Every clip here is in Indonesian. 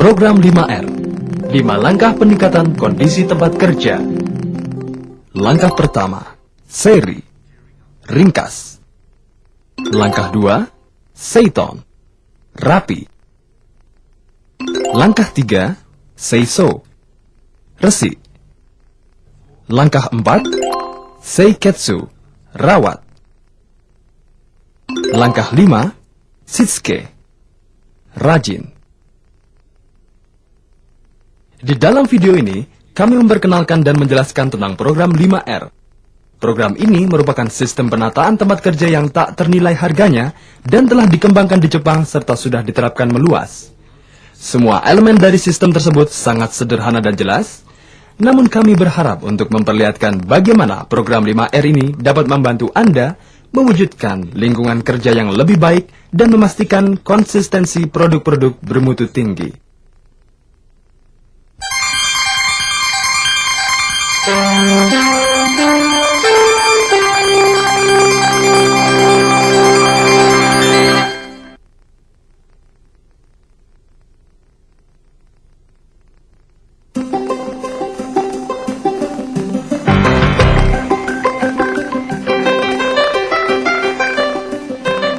Program 5R, 5 langkah peningkatan kondisi tempat kerja. Langkah pertama, seri, ringkas. Langkah 2, seiton, rapi. Langkah 3, seiso, resik. Langkah 4, seiketsu, rawat. Langkah 5, shitsuke, rajin. Di dalam video ini, kami memperkenalkan dan menjelaskan tentang program 5R. Program ini merupakan sistem penataan tempat kerja yang tak ternilai harganya dan telah dikembangkan di Jepang serta sudah diterapkan meluas. Semua elemen dari sistem tersebut sangat sederhana dan jelas, namun kami berharap untuk memperlihatkan bagaimana program 5R ini dapat membantu Anda mewujudkan lingkungan kerja yang lebih baik dan memastikan konsistensi produk-produk bermutu tinggi.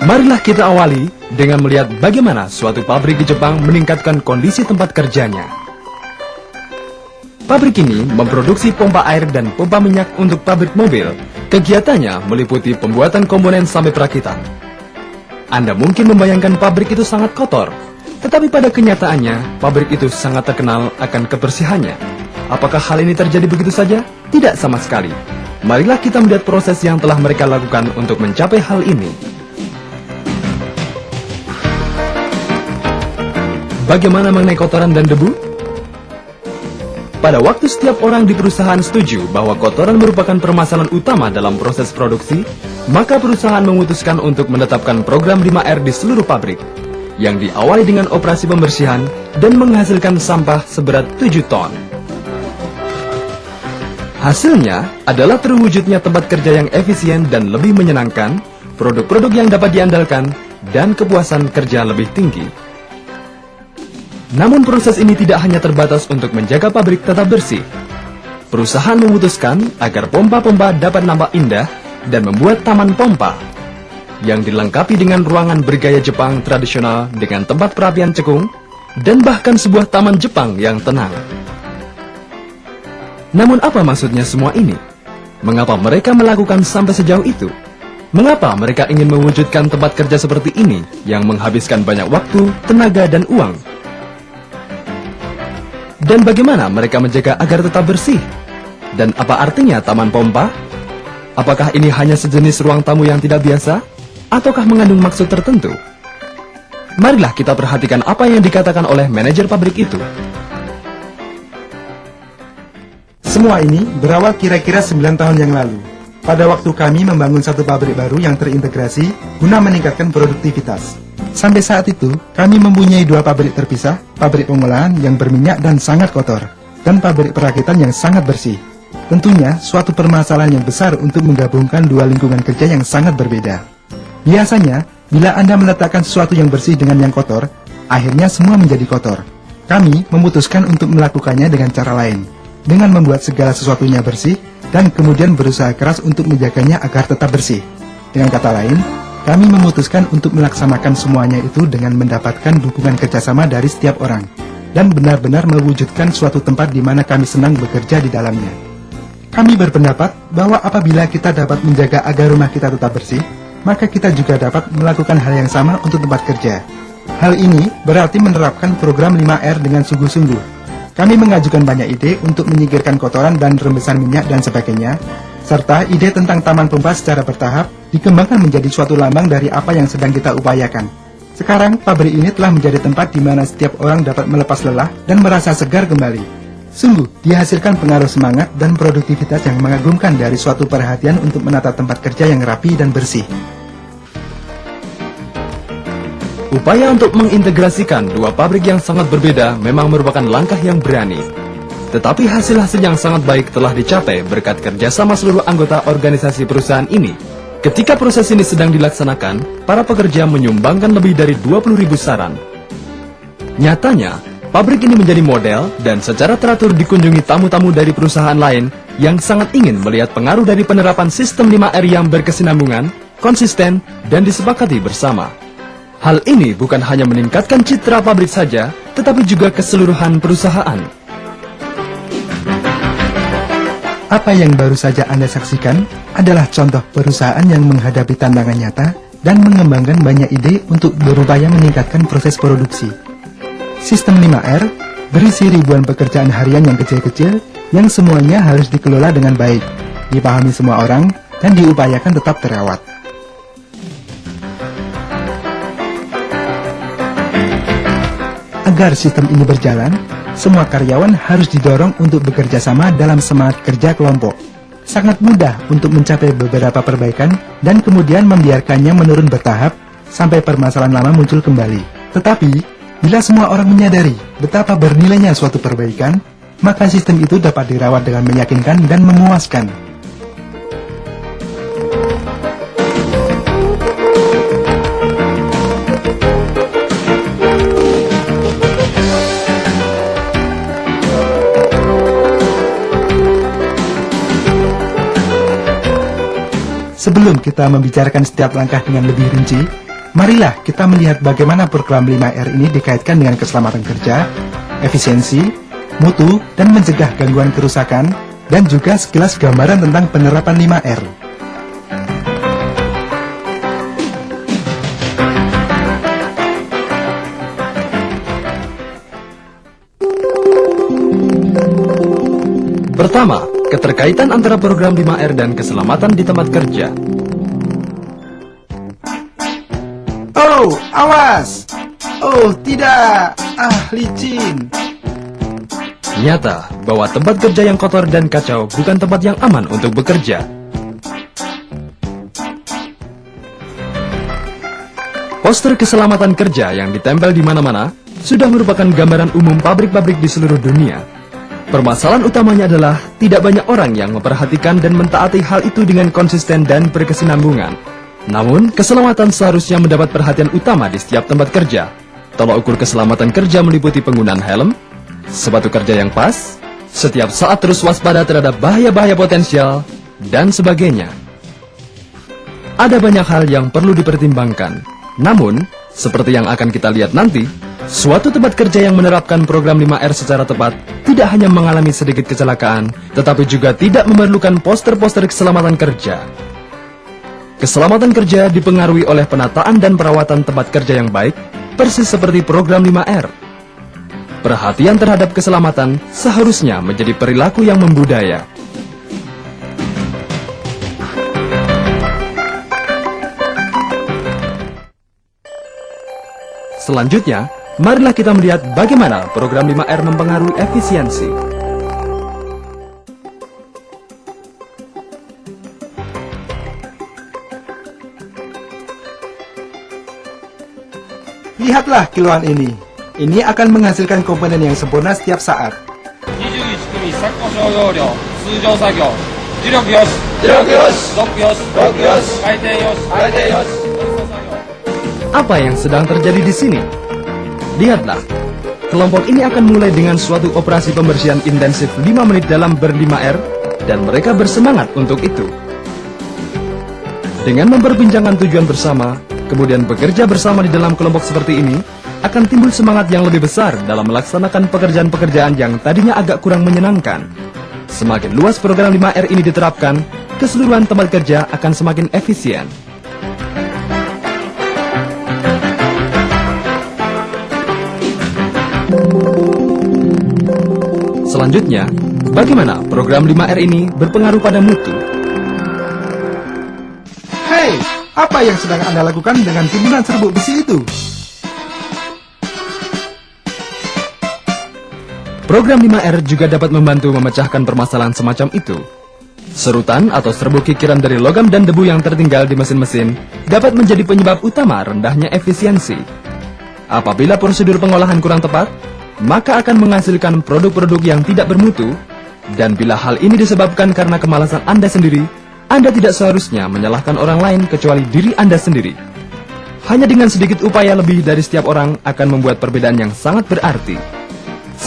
Marilah kita awali dengan melihat bagaimana suatu pabrik di Jepang meningkatkan kondisi tempat kerjanya. Pabrik ini memproduksi pompa air dan pompa minyak untuk pabrik mobil. Kegiatannya meliputi pembuatan komponen sampai perakitan. Anda mungkin membayangkan pabrik itu sangat kotor, tetapi pada kenyataannya, pabrik itu sangat terkenal akan kebersihannya. Apakah hal ini terjadi begitu saja? Tidak sama sekali. Marilah kita melihat proses yang telah mereka lakukan untuk mencapai hal ini. Bagaimana mengenai kotoran dan debu? Pada waktu setiap orang di perusahaan setuju bahwa kotoran merupakan permasalahan utama dalam proses produksi, maka perusahaan memutuskan untuk menetapkan program 5R di seluruh pabrik, yang diawali dengan operasi pembersihan dan menghasilkan sampah seberat 7 ton. Hasilnya adalah terwujudnya tempat kerja yang efisien dan lebih menyenangkan, produk-produk yang dapat diandalkan, dan kepuasan kerja lebih tinggi. Namun proses ini tidak hanya terbatas untuk menjaga pabrik tetap bersih. Perusahaan memutuskan agar pompa-pompa dapat nampak indah dan membuat taman pompa yang dilengkapi dengan ruangan bergaya Jepang tradisional dengan tempat perapian cekung dan bahkan sebuah taman Jepang yang tenang. Namun apa maksudnya semua ini? Mengapa mereka melakukan sampai sejauh itu? Mengapa mereka ingin mewujudkan tempat kerja seperti ini yang menghabiskan banyak waktu, tenaga, dan uang? Dan bagaimana mereka menjaga agar tetap bersih? Dan apa artinya taman pompa? Apakah ini hanya sejenis ruang tamu yang tidak biasa? Ataukah mengandung maksud tertentu? Marilah kita perhatikan apa yang dikatakan oleh manajer pabrik itu. Semua ini berawal kira-kira 9 tahun yang lalu. Pada waktu kami membangun satu pabrik baru yang terintegrasi guna meningkatkan produktivitas. Sampai saat itu, kami mempunyai 2 pabrik terpisah, pabrik pengolahan yang berminyak dan sangat kotor, dan pabrik perakitan yang sangat bersih. Tentunya, suatu permasalahan yang besar untuk menggabungkan 2 lingkungan kerja yang sangat berbeda. Biasanya, bila Anda meletakkan sesuatu yang bersih dengan yang kotor, akhirnya semua menjadi kotor. Kami memutuskan untuk melakukannya dengan cara lain, dengan membuat segala sesuatunya bersih, dan kemudian berusaha keras untuk menjaganya agar tetap bersih. Dengan kata lain, kami memutuskan untuk melaksanakan semuanya itu dengan mendapatkan dukungan kerjasama dari setiap orang, dan benar-benar mewujudkan suatu tempat di mana kami senang bekerja di dalamnya. Kami berpendapat bahwa apabila kita dapat menjaga agar rumah kita tetap bersih, maka kita juga dapat melakukan hal yang sama untuk tempat kerja. Hal ini berarti menerapkan program 5R dengan sungguh-sungguh. Kami mengajukan banyak ide untuk menyingkirkan kotoran dan rembesan minyak dan sebagainya, serta ide tentang taman pompa secara bertahap dikembangkan menjadi suatu lambang dari apa yang sedang kita upayakan. Sekarang, pabrik ini telah menjadi tempat di mana setiap orang dapat melepas lelah dan merasa segar kembali. Sungguh, dihasilkan pengaruh semangat dan produktivitas yang mengagumkan dari suatu perhatian untuk menata tempat kerja yang rapi dan bersih. Upaya untuk mengintegrasikan 2 pabrik yang sangat berbeda memang merupakan langkah yang berani. Tetapi hasil-hasil yang sangat baik telah dicapai berkat kerjasama seluruh anggota organisasi perusahaan ini. Ketika proses ini sedang dilaksanakan, para pekerja menyumbangkan lebih dari 20.000 saran. Nyatanya, Pabrik ini menjadi model dan secara teratur dikunjungi tamu-tamu dari perusahaan lain yang sangat ingin melihat pengaruh dari penerapan sistem 5R yang berkesinambungan, konsisten, dan disepakati bersama. Hal ini bukan hanya meningkatkan citra pabrik saja, tetapi juga keseluruhan perusahaan. Apa yang baru saja Anda saksikan adalah contoh perusahaan yang menghadapi tantangan nyata dan mengembangkan banyak ide untuk berupaya meningkatkan proses produksi. Sistem 5R berisi ribuan pekerjaan harian yang kecil-kecil yang semuanya harus dikelola dengan baik, dipahami semua orang, dan diupayakan tetap terawat. Agar sistem ini berjalan, semua karyawan harus didorong untuk bekerja sama dalam semangat kerja kelompok. Sangat mudah untuk mencapai beberapa perbaikan dan kemudian membiarkannya menurun bertahap sampai permasalahan lama muncul kembali. Tetapi, bila semua orang menyadari betapa bernilainya suatu perbaikan, maka sistem itu dapat dirawat dengan meyakinkan dan memuaskan. Sebelum kita membicarakan setiap langkah dengan lebih rinci, marilah kita melihat bagaimana program 5R ini dikaitkan dengan keselamatan kerja, efisiensi, mutu, dan mencegah gangguan kerusakan, dan juga sekilas gambaran tentang penerapan 5R. Pertama, keterkaitan antara program 5R dan keselamatan di tempat kerja. Oh, awas! Oh, tidak! Ah, licin! Nyata bahwa tempat kerja yang kotor dan kacau bukan tempat yang aman untuk bekerja. Poster keselamatan kerja yang ditempel di mana-mana sudah merupakan gambaran umum pabrik-pabrik di seluruh dunia. Permasalahan utamanya adalah tidak banyak orang yang memperhatikan dan mentaati hal itu dengan konsisten dan berkesinambungan. Namun, keselamatan seharusnya mendapat perhatian utama di setiap tempat kerja. Tolak ukur keselamatan kerja meliputi penggunaan helm, sepatu kerja yang pas, setiap saat terus waspada terhadap bahaya-bahaya potensial, dan sebagainya. Ada banyak hal yang perlu dipertimbangkan. Namun, seperti yang akan kita lihat nanti, suatu tempat kerja yang menerapkan program 5R secara tepat tidak hanya mengalami sedikit kecelakaan, tetapi juga tidak memerlukan poster-poster keselamatan kerja. Keselamatan kerja dipengaruhi oleh penataan dan perawatan tempat kerja yang baik, persis seperti program 5R. Perhatian terhadap keselamatan seharusnya menjadi perilaku yang membudaya. Selanjutnya, marilah kita melihat bagaimana program 5R mempengaruhi efisiensi. Lihatlah kiloan ini. Ini akan menghasilkan komponen yang sempurna setiap saat. 21組作庫商用量通常作業磁力よしロックよし回転よしApa yang sedang terjadi di sini? Lihatlah, kelompok ini akan mulai dengan suatu operasi pembersihan intensif 5 menit dalam ber-5R dan mereka bersemangat untuk itu. Dengan memperbincangkan tujuan bersama, kemudian bekerja bersama di dalam kelompok seperti ini, akan timbul semangat yang lebih besar dalam melaksanakan pekerjaan-pekerjaan yang tadinya agak kurang menyenangkan. Semakin luas program 5R ini diterapkan, keseluruhan tempat kerja akan semakin efisien. Selanjutnya, bagaimana program 5R ini berpengaruh pada mutu? Hei, apa yang sedang Anda lakukan dengan timbunan serbuk besi itu? Program 5R juga dapat membantu memecahkan permasalahan semacam itu. Serutan atau serbuk kikiran dari logam dan debu yang tertinggal di mesin-mesin dapat menjadi penyebab utama rendahnya efisiensi. Apabila prosedur pengolahan kurang tepat, maka akan menghasilkan produk-produk yang tidak bermutu, dan bila hal ini disebabkan karena kemalasan Anda sendiri, Anda tidak seharusnya menyalahkan orang lain kecuali diri Anda sendiri. Hanya dengan sedikit upaya lebih dari setiap orang akan membuat perbedaan yang sangat berarti.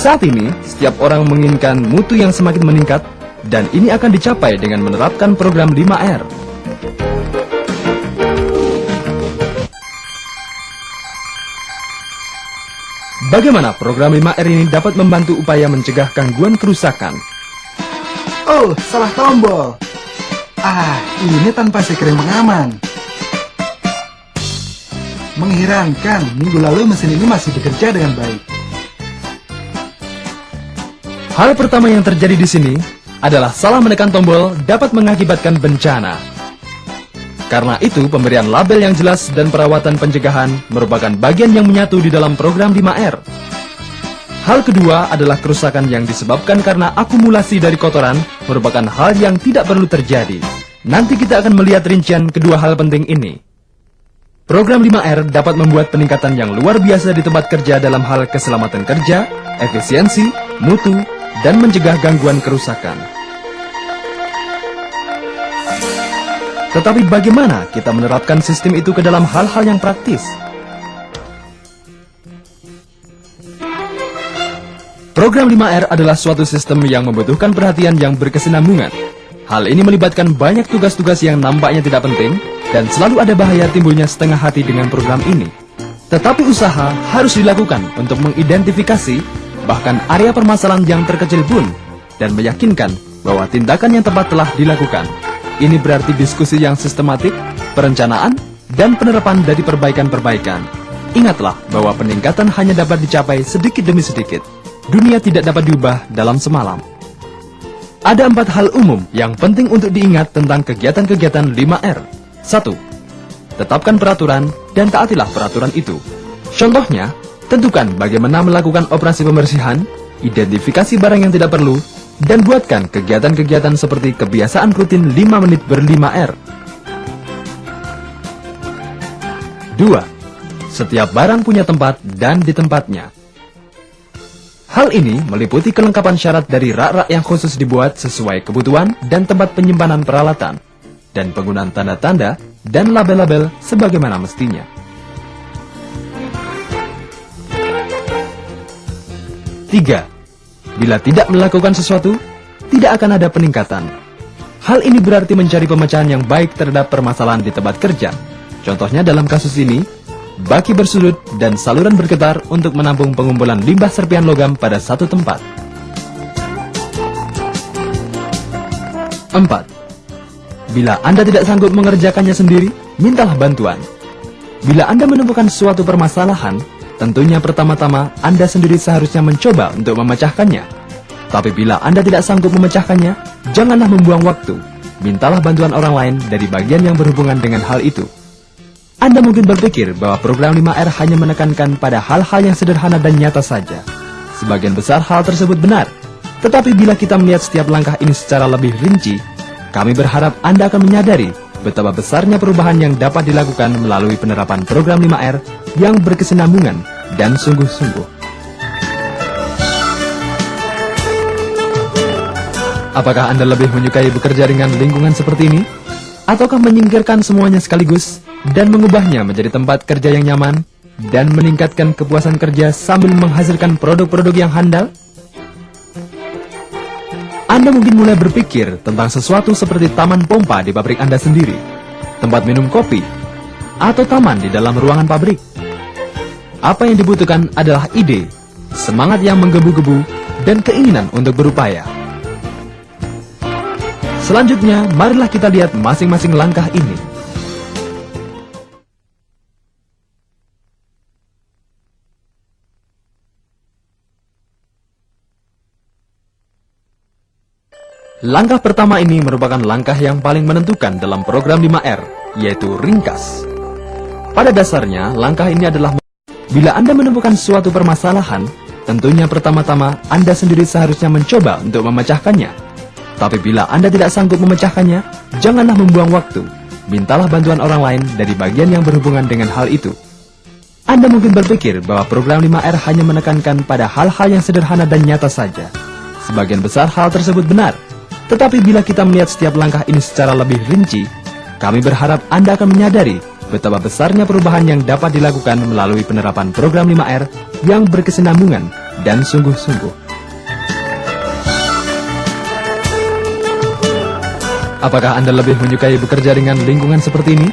Saat ini, setiap orang menginginkan mutu yang semakin meningkat, dan ini akan dicapai dengan menerapkan program 5R. Bagaimana program 5R ini dapat membantu upaya mencegah gangguan kerusakan? Oh, salah tombol. Ini tanpa sekring pengaman. Mengherankan, minggu lalu mesin ini masih bekerja dengan baik. Hal pertama yang terjadi di sini adalah salah menekan tombol dapat mengakibatkan bencana. Karena itu, pemberian label yang jelas dan perawatan pencegahan merupakan bagian yang menyatu di dalam program 5R. Hal kedua adalah kerusakan yang disebabkan karena akumulasi dari kotoran merupakan hal yang tidak perlu terjadi. Nanti kita akan melihat rincian kedua hal penting ini. Program 5R dapat membuat peningkatan yang luar biasa di tempat kerja dalam hal keselamatan kerja, efisiensi, mutu, dan mencegah gangguan kerusakan. Tetapi bagaimana kita menerapkan sistem itu ke dalam hal-hal yang praktis? Program 5R adalah suatu sistem yang membutuhkan perhatian yang berkesinambungan. Hal ini melibatkan banyak tugas-tugas yang nampaknya tidak penting, dan selalu ada bahaya timbulnya setengah hati dengan program ini. Tetapi usaha harus dilakukan untuk mengidentifikasi bahkan area permasalahan yang terkecil pun, dan meyakinkan bahwa tindakan yang tepat telah dilakukan. Ini berarti diskusi yang sistematik, perencanaan, dan penerapan dari perbaikan-perbaikan. Ingatlah bahwa peningkatan hanya dapat dicapai sedikit demi sedikit. Dunia tidak dapat diubah dalam semalam. Ada 4 hal umum yang penting untuk diingat tentang kegiatan-kegiatan 5R. 1. Tetapkan peraturan dan taatilah peraturan itu. Contohnya, tentukan bagaimana melakukan operasi pembersihan, identifikasi barang yang tidak perlu, dan buatkan kegiatan-kegiatan seperti kebiasaan rutin 5 menit ber-5R. 2. Setiap barang punya tempat dan di tempatnya. Hal ini meliputi kelengkapan syarat dari rak-rak yang khusus dibuat sesuai kebutuhan dan tempat penyimpanan peralatan, dan penggunaan tanda-tanda dan label-label sebagaimana mestinya. 3. Bila tidak melakukan sesuatu, tidak akan ada peningkatan. Hal ini berarti mencari pemecahan yang baik terhadap permasalahan di tempat kerja. Contohnya dalam kasus ini, baki bersudut dan saluran bergetar untuk menampung pengumpulan limbah serpihan logam pada satu tempat. 4. Bila Anda tidak sanggup mengerjakannya sendiri, mintalah bantuan. Bila Anda menemukan suatu permasalahan, tentunya pertama-tama Anda sendiri seharusnya mencoba untuk memecahkannya. Tapi bila Anda tidak sanggup memecahkannya, janganlah membuang waktu. Mintalah bantuan orang lain dari bagian yang berhubungan dengan hal itu. Anda mungkin berpikir bahwa program 5R hanya menekankan pada hal-hal yang sederhana dan nyata saja. Sebagian besar hal tersebut benar. Tetapi bila kita melihat setiap langkah ini secara lebih rinci, kami berharap Anda akan menyadari betapa besarnya perubahan yang dapat dilakukan melalui penerapan program 5R yang berkesinambungan dan sungguh-sungguh. Apakah Anda lebih menyukai bekerja dengan lingkungan seperti ini? Ataukah menyingkirkan semuanya sekaligus dan mengubahnya menjadi tempat kerja yang nyaman dan meningkatkan kepuasan kerja sambil menghasilkan produk-produk yang handal? Anda mungkin mulai berpikir tentang sesuatu seperti taman pompa di pabrik Anda sendiri, tempat minum kopi, atau taman di dalam ruangan pabrik. Apa yang dibutuhkan adalah ide, semangat yang menggebu-gebu, dan keinginan untuk berupaya. Selanjutnya, marilah kita lihat masing-masing langkah ini. Langkah pertama ini merupakan langkah yang paling menentukan dalam program 5R, yaitu ringkas. Pada dasarnya, langkah ini adalah bila Anda menemukan suatu permasalahan, tentunya pertama-tama Anda sendiri seharusnya mencoba untuk memecahkannya. Tapi bila Anda tidak sanggup memecahkannya, janganlah membuang waktu. Mintalah bantuan orang lain dari bagian yang berhubungan dengan hal itu. Anda mungkin berpikir bahwa program 5R hanya menekankan pada hal-hal yang sederhana dan nyata saja. Sebagian besar hal tersebut benar. Tetapi bila kita melihat setiap langkah ini secara lebih rinci, kami berharap Anda akan menyadari betapa besarnya perubahan yang dapat dilakukan melalui penerapan program 5R yang berkesinambungan dan sungguh-sungguh. Apakah Anda lebih menyukai bekerja dengan lingkungan seperti ini?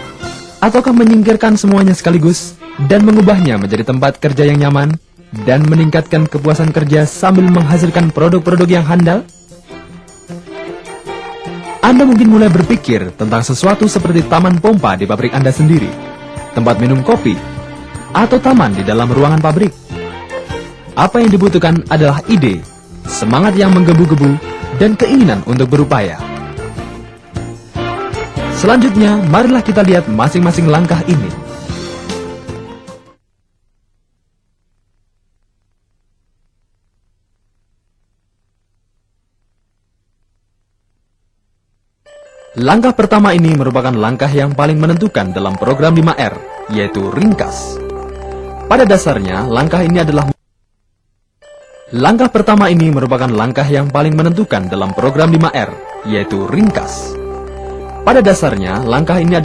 Ataukah menyingkirkan semuanya sekaligus dan mengubahnya menjadi tempat kerja yang nyaman dan meningkatkan kepuasan kerja sambil menghasilkan produk-produk yang handal? Anda mungkin mulai berpikir tentang sesuatu seperti taman pompa di pabrik Anda sendiri, tempat minum kopi, atau taman di dalam ruangan pabrik. Apa yang dibutuhkan adalah ide, semangat yang menggebu-gebu, dan keinginan untuk berupaya. Selanjutnya, marilah kita lihat masing-masing langkah ini. Langkah pertama ini merupakan langkah yang paling menentukan dalam program 5R, yaitu ringkas. Pada dasarnya, langkah pertama ini merupakan langkah yang paling menentukan dalam program 5R, yaitu ringkas. Pada dasarnya, langkah ini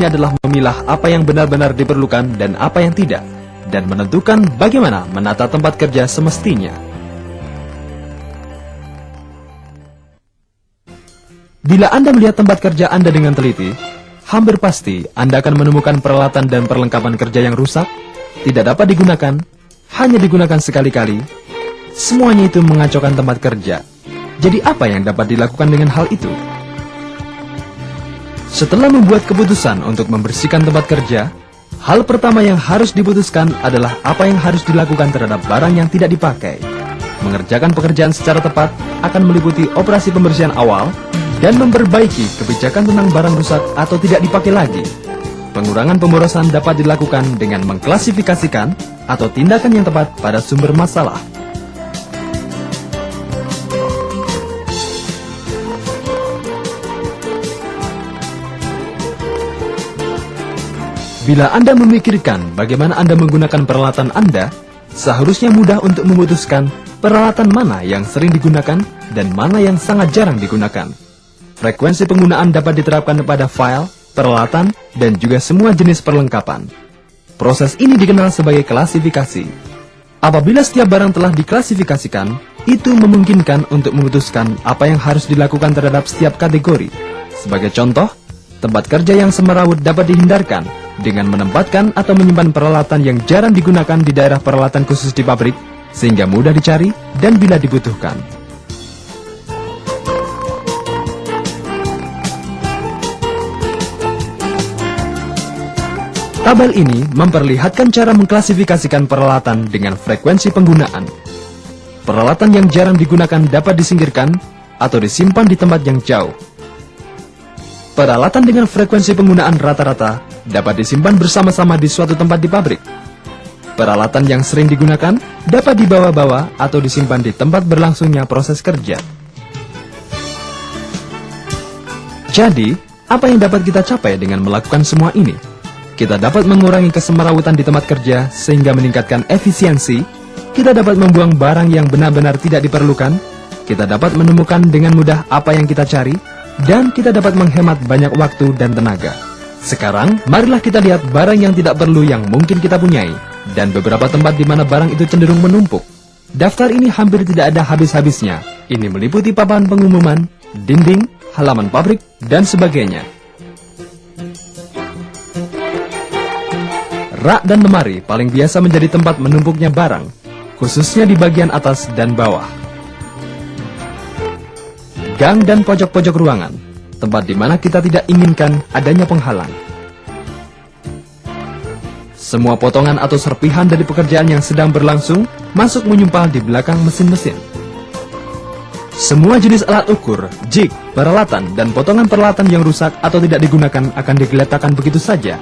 adalah memilah apa yang benar-benar diperlukan dan apa yang tidak, dan menentukan bagaimana menata tempat kerja semestinya. Bila Anda melihat tempat kerja Anda dengan teliti, hampir pasti Anda akan menemukan peralatan dan perlengkapan kerja yang rusak, tidak dapat digunakan, hanya digunakan sekali-kali. Semuanya itu mengacaukan tempat kerja. Jadi apa yang dapat dilakukan dengan hal itu? Setelah membuat keputusan untuk membersihkan tempat kerja, hal pertama yang harus diputuskan adalah apa yang harus dilakukan terhadap barang yang tidak dipakai. Mengerjakan pekerjaan secara tepat akan meliputi operasi pembersihan awal dan memperbaiki kebijakan tentang barang rusak atau tidak dipakai lagi. Pengurangan pemborosan dapat dilakukan dengan mengklasifikasikan atau tindakan yang tepat pada sumber masalah. Bila Anda memikirkan bagaimana Anda menggunakan peralatan Anda, seharusnya mudah untuk memutuskan peralatan mana yang sering digunakan dan mana yang sangat jarang digunakan. Frekuensi penggunaan dapat diterapkan pada file, peralatan, dan juga semua jenis perlengkapan. Proses ini dikenal sebagai klasifikasi. Apabila setiap barang telah diklasifikasikan, itu memungkinkan untuk memutuskan apa yang harus dilakukan terhadap setiap kategori. Sebagai contoh, tempat kerja yang semerawut dapat dihindarkan dengan menempatkan atau menyimpan peralatan yang jarang digunakan di daerah peralatan khusus di pabrik, sehingga mudah dicari dan bila dibutuhkan. Tabel ini memperlihatkan cara mengklasifikasikan peralatan dengan frekuensi penggunaan. Peralatan yang jarang digunakan dapat disingkirkan atau disimpan di tempat yang jauh. Peralatan dengan frekuensi penggunaan rata-rata dapat disimpan bersama-sama di suatu tempat di pabrik. Peralatan yang sering digunakan dapat dibawa-bawa atau disimpan di tempat berlangsungnya proses kerja. Jadi, apa yang dapat kita capai dengan melakukan semua ini? Kita dapat mengurangi kesemerawutan di tempat kerja sehingga meningkatkan efisiensi. Kita dapat membuang barang yang benar-benar tidak diperlukan. Kita dapat menemukan dengan mudah apa yang kita cari. Dan kita dapat menghemat banyak waktu dan tenaga. Sekarang, marilah kita lihat barang yang tidak perlu yang mungkin kita punyai. Dan beberapa tempat di mana barang itu cenderung menumpuk. Daftar ini hampir tidak ada habis-habisnya. Ini meliputi papan pengumuman, dinding, halaman pabrik, dan sebagainya. Rak dan lemari paling biasa menjadi tempat menumpuknya barang, khususnya di bagian atas dan bawah. Gang dan pojok-pojok ruangan, tempat di mana kita tidak inginkan adanya penghalang. Semua potongan atau serpihan dari pekerjaan yang sedang berlangsung masuk menyumpal di belakang mesin-mesin. Semua jenis alat ukur, jig, peralatan, dan potongan peralatan yang rusak atau tidak digunakan akan digeletakkan begitu saja.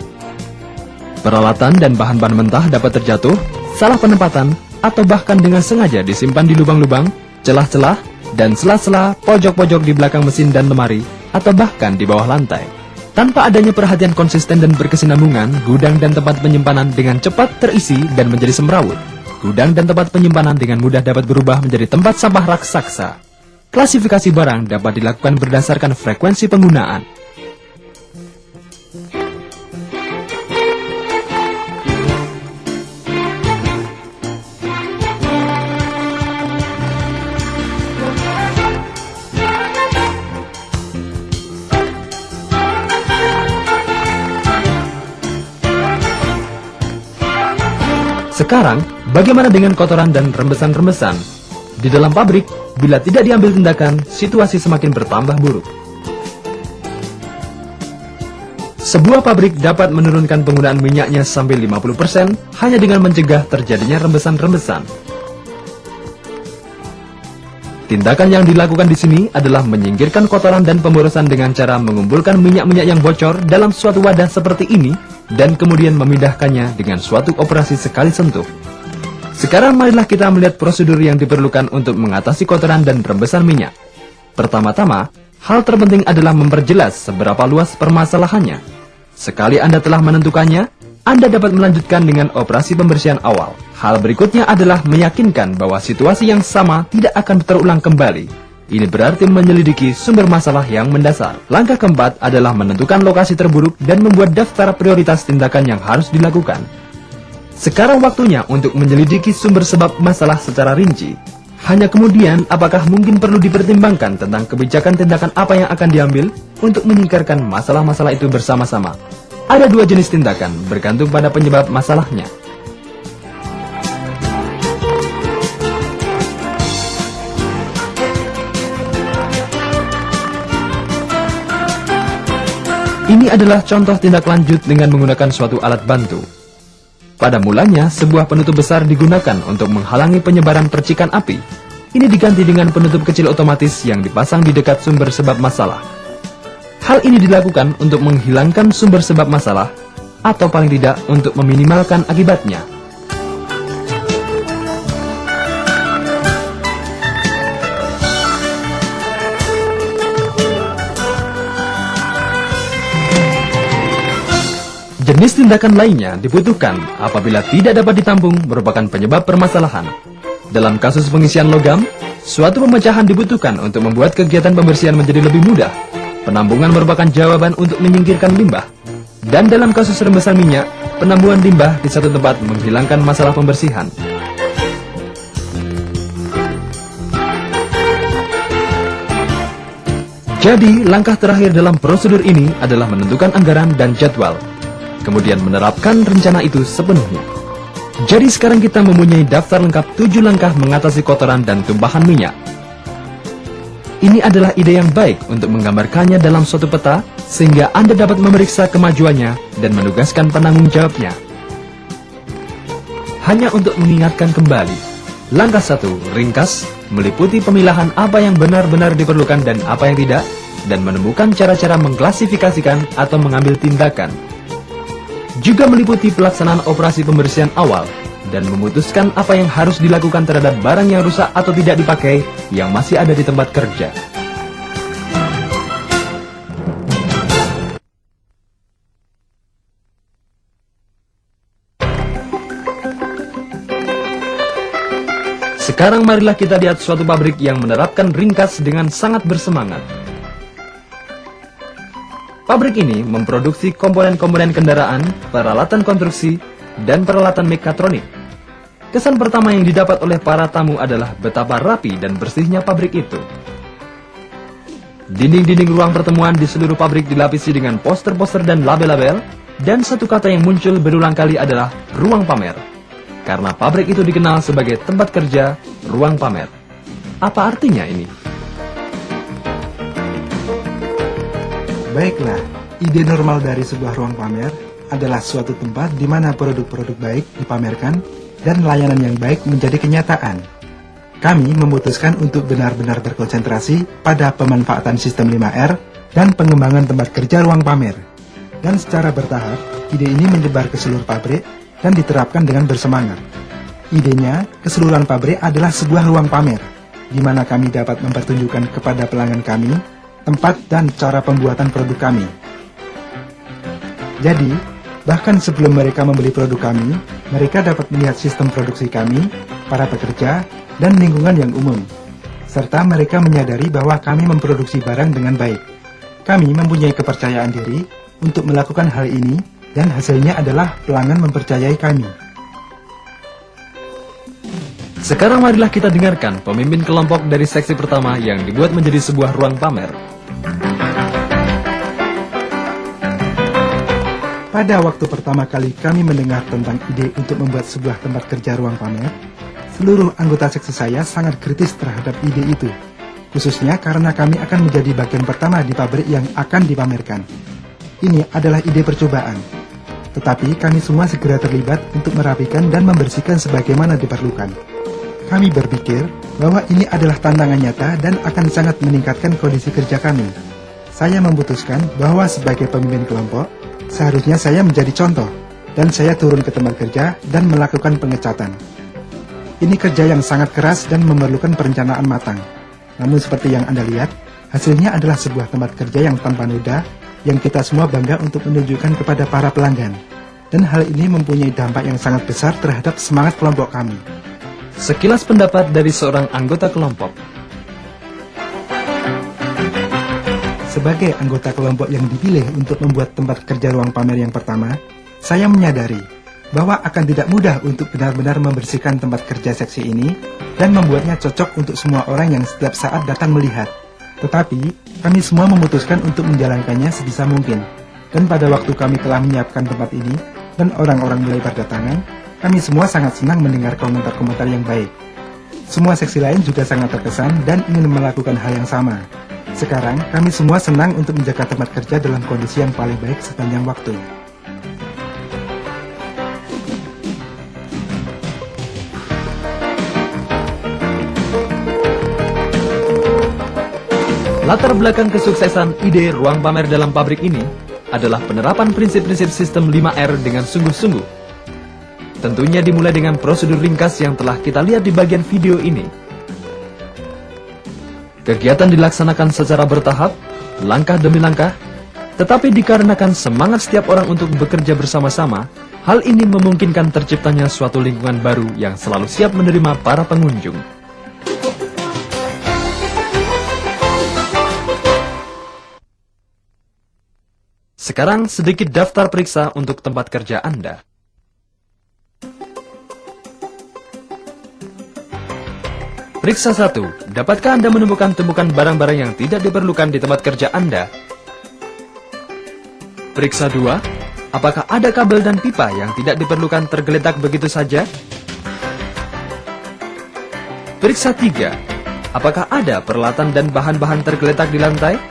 Peralatan dan bahan-bahan mentah dapat terjatuh, salah penempatan, atau bahkan dengan sengaja disimpan di lubang-lubang, celah-celah, dan sela-sela pojok-pojok di belakang mesin dan lemari, atau bahkan di bawah lantai. Tanpa adanya perhatian konsisten dan berkesinambungan, gudang dan tempat penyimpanan dengan cepat terisi dan menjadi semrawut. Gudang dan tempat penyimpanan dengan mudah dapat berubah menjadi tempat sampah raksasa. Klasifikasi barang dapat dilakukan berdasarkan frekuensi penggunaan. Sekarang, bagaimana dengan kotoran dan rembesan-rembesan? Di dalam pabrik, bila tidak diambil tindakan, situasi semakin bertambah buruk. Sebuah pabrik dapat menurunkan penggunaan minyaknya sampai 50% hanya dengan mencegah terjadinya rembesan-rembesan. Tindakan yang dilakukan di sini adalah menyingkirkan kotoran dan pemborosan dengan cara mengumpulkan minyak-minyak yang bocor dalam suatu wadah seperti ini dan kemudian memindahkannya dengan suatu operasi sekali sentuh. Sekarang marilah kita melihat prosedur yang diperlukan untuk mengatasi kotoran dan rembesan minyak. Pertama-tama, hal terpenting adalah memperjelas seberapa luas permasalahannya. Sekali Anda telah menentukannya, Anda dapat melanjutkan dengan operasi pembersihan awal. Hal berikutnya adalah meyakinkan bahwa situasi yang sama tidak akan terulang kembali. Ini berarti menyelidiki sumber masalah yang mendasar. Langkah keempat adalah menentukan lokasi terburuk dan membuat daftar prioritas tindakan yang harus dilakukan. Sekarang waktunya untuk menyelidiki sumber sebab masalah secara rinci. Hanya kemudian, apakah mungkin perlu dipertimbangkan tentang kebijakan tindakan apa yang akan diambil untuk menyingkirkan masalah-masalah itu bersama-sama. Ada dua jenis tindakan, bergantung pada penyebab masalahnya. Ini adalah contoh tindak lanjut dengan menggunakan suatu alat bantu. Pada mulanya, sebuah penutup besar digunakan untuk menghalangi penyebaran percikan api. Ini diganti dengan penutup kecil otomatis yang dipasang di dekat sumber sebab masalah. Hal ini dilakukan untuk menghilangkan sumber sebab masalah, atau paling tidak untuk meminimalkan akibatnya. Jenis tindakan lainnya dibutuhkan apabila tidak dapat ditampung merupakan penyebab permasalahan. Dalam kasus pengisian logam, suatu pemecahan dibutuhkan untuk membuat kegiatan pembersihan menjadi lebih mudah. Penampungan merupakan jawaban untuk menyingkirkan limbah. Dan dalam kasus rembesan minyak, penampungan limbah di satu tempat menghilangkan masalah pembersihan. Jadi, langkah terakhir dalam prosedur ini adalah menentukan anggaran dan jadwal. Kemudian menerapkan rencana itu sepenuhnya. Jadi sekarang kita mempunyai daftar lengkap 7 langkah mengatasi kotoran dan tumpahan minyak. Ini adalah ide yang baik untuk menggambarkannya dalam suatu peta, sehingga Anda dapat memeriksa kemajuannya dan menugaskan penanggung jawabnya. Hanya untuk mengingatkan kembali, langkah 1, ringkas, meliputi pemilahan apa yang benar-benar diperlukan dan apa yang tidak, dan menemukan cara-cara mengklasifikasikan atau mengambil tindakan. Juga meliputi pelaksanaan operasi pembersihan awal dan memutuskan apa yang harus dilakukan terhadap barang yang rusak atau tidak dipakai yang masih ada di tempat kerja. Sekarang marilah kita lihat suatu pabrik yang menerapkan ringkas dengan sangat bersemangat. Pabrik ini memproduksi komponen-komponen kendaraan, peralatan konstruksi, dan peralatan mekatronik. Kesan pertama yang didapat oleh para tamu adalah betapa rapi dan bersihnya pabrik itu. Dinding-dinding ruang pertemuan di seluruh pabrik dilapisi dengan poster-poster dan label-label, dan satu kata yang muncul berulang kali adalah ruang pamer. Karena pabrik itu dikenal sebagai tempat kerja, ruang pamer. Apa artinya ini? Baiklah, ide normal dari sebuah ruang pamer adalah suatu tempat di mana produk-produk baik dipamerkan dan layanan yang baik menjadi kenyataan. Kami memutuskan untuk benar-benar berkonsentrasi pada pemanfaatan sistem 5R dan pengembangan tempat kerja ruang pamer. Dan secara bertahap, ide ini menyebar ke seluruh pabrik dan diterapkan dengan bersemangat. Idenya, keseluruhan pabrik adalah sebuah ruang pamer, di mana kami dapat mempertunjukkan kepada pelanggan kami tempat dan cara pembuatan produk kami. Jadi, bahkan sebelum mereka membeli produk kami, mereka dapat melihat sistem produksi kami, para pekerja, dan lingkungan yang umum. Serta mereka menyadari bahwa kami memproduksi barang dengan baik. Kami mempunyai kepercayaan diri untuk melakukan hal ini, dan hasilnya adalah pelanggan mempercayai kami. Sekarang marilah kita dengarkan pemimpin kelompok dari seksi pertama yang dibuat menjadi sebuah ruang pamer. Pada waktu pertama kali kami mendengar tentang ide untuk membuat sebuah tempat kerja ruang pamer, seluruh anggota seksi saya sangat kritis terhadap ide itu, khususnya karena kami akan menjadi bagian pertama di pabrik yang akan dipamerkan. Ini adalah ide percobaan, tetapi kami semua segera terlibat untuk merapikan dan membersihkan sebagaimana diperlukan. Kami berpikir bahwa ini adalah tantangan nyata dan akan sangat meningkatkan kondisi kerja kami. Saya memutuskan bahwa sebagai pemimpin kelompok, seharusnya saya menjadi contoh, dan saya turun ke tempat kerja dan melakukan pengecatan. Ini kerja yang sangat keras dan memerlukan perencanaan matang. Namun seperti yang Anda lihat, hasilnya adalah sebuah tempat kerja yang tanpa noda, yang kita semua bangga untuk menunjukkan kepada para pelanggan. Dan hal ini mempunyai dampak yang sangat besar terhadap semangat kelompok kami. Sekilas pendapat dari seorang anggota kelompok. Sebagai anggota kelompok yang dipilih untuk membuat tempat kerja ruang pamer yang pertama, saya menyadari bahwa akan tidak mudah untuk benar-benar membersihkan tempat kerja seksi ini dan membuatnya cocok untuk semua orang yang setiap saat datang melihat. Tetapi, kami semua memutuskan untuk menjalankannya sebisa mungkin. Dan pada waktu kami telah menyiapkan tempat ini dan orang-orang mulai berdatangan, kami semua sangat senang mendengar komentar-komentar yang baik. Semua seksi lain juga sangat terkesan dan ingin melakukan hal yang sama. Sekarang, kami semua senang untuk menjaga tempat kerja dalam kondisi yang paling baik sepanjang waktu. Latar belakang kesuksesan ide ruang pamer dalam pabrik ini adalah penerapan prinsip-prinsip sistem 5R dengan sungguh-sungguh. Tentunya dimulai dengan prosedur ringkas yang telah kita lihat di bagian video ini. Kegiatan dilaksanakan secara bertahap, langkah demi langkah, tetapi dikarenakan semangat setiap orang untuk bekerja bersama-sama, hal ini memungkinkan terciptanya suatu lingkungan baru yang selalu siap menerima para pengunjung. Sekarang sedikit daftar periksa untuk tempat kerja Anda. Periksa 1. Dapatkah Anda menemukan tumpukan barang-barang yang tidak diperlukan di tempat kerja Anda? Periksa 2. Apakah ada kabel dan pipa yang tidak diperlukan tergeletak begitu saja? Periksa 3. Apakah ada peralatan dan bahan-bahan tergeletak di lantai?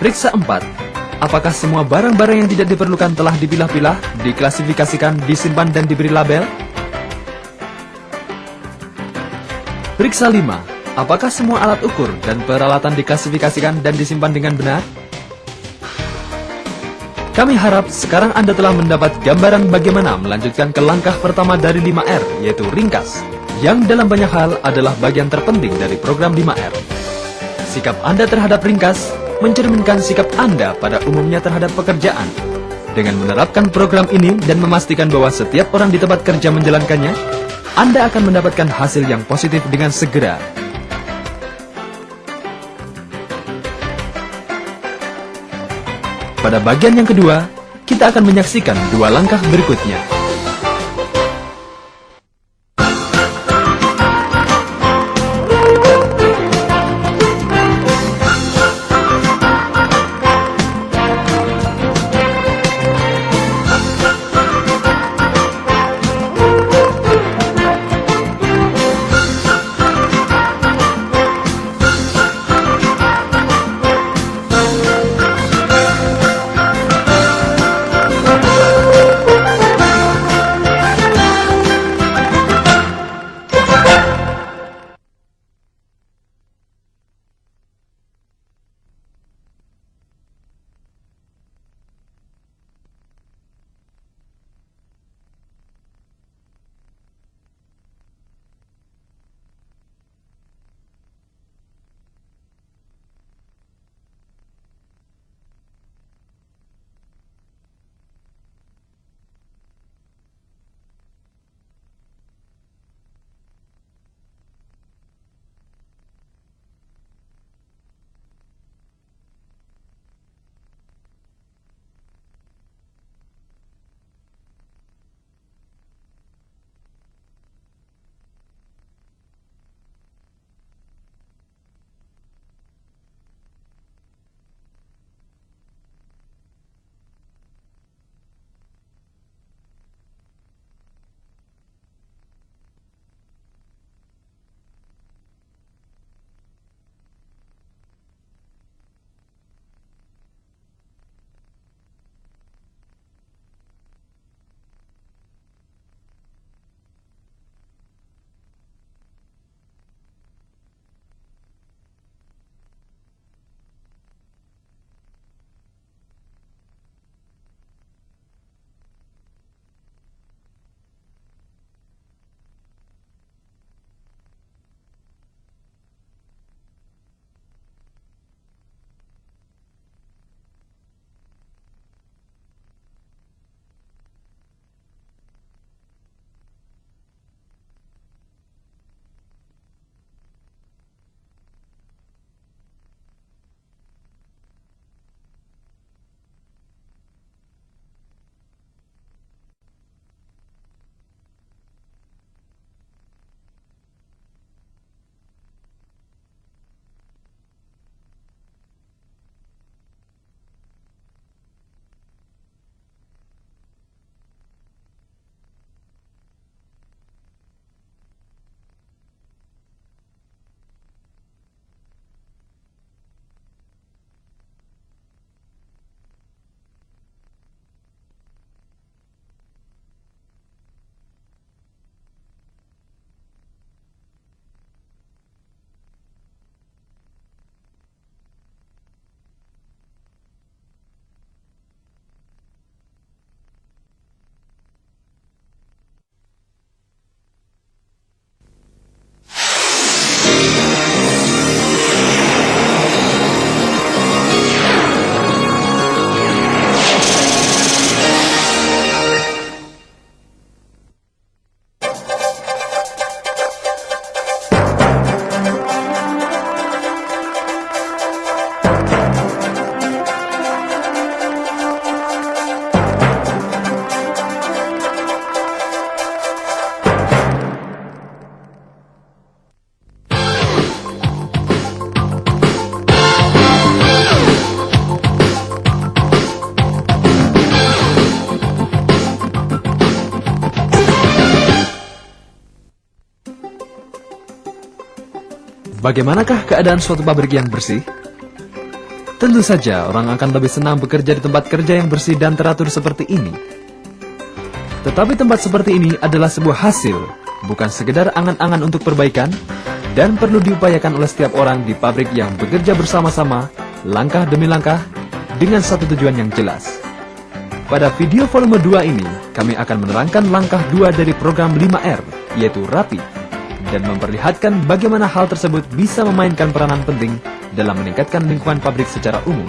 Periksa 4. Apakah semua barang-barang yang tidak diperlukan telah dipilah-pilah, diklasifikasikan, disimpan dan diberi label? Periksa 5. Apakah semua alat ukur dan peralatan diklasifikasikan dan disimpan dengan benar? Kami harap sekarang Anda telah mendapat gambaran bagaimana melanjutkan ke langkah pertama dari 5R, yaitu ringkas, yang dalam banyak hal adalah bagian terpenting dari program 5R. Sikap Anda terhadap ringkas mencerminkan sikap Anda pada umumnya terhadap pekerjaan. Dengan menerapkan program ini dan memastikan bahwa setiap orang di tempat kerja menjalankannya, Anda akan mendapatkan hasil yang positif dengan segera. Pada bagian yang kedua, kita akan menyaksikan 2 langkah berikutnya. Bagaimanakah keadaan suatu pabrik yang bersih? Tentu saja orang akan lebih senang bekerja di tempat kerja yang bersih dan teratur seperti ini. Tetapi tempat seperti ini adalah sebuah hasil, bukan sekedar angan-angan untuk perbaikan, dan perlu diupayakan oleh setiap orang di pabrik yang bekerja bersama-sama, langkah demi langkah, dengan satu tujuan yang jelas. Pada video volume 2 ini, kami akan menerangkan langkah 2 dari program 5R, yaitu rapi, dan memperlihatkan bagaimana hal tersebut bisa memainkan peranan penting dalam meningkatkan lingkungan pabrik secara umum.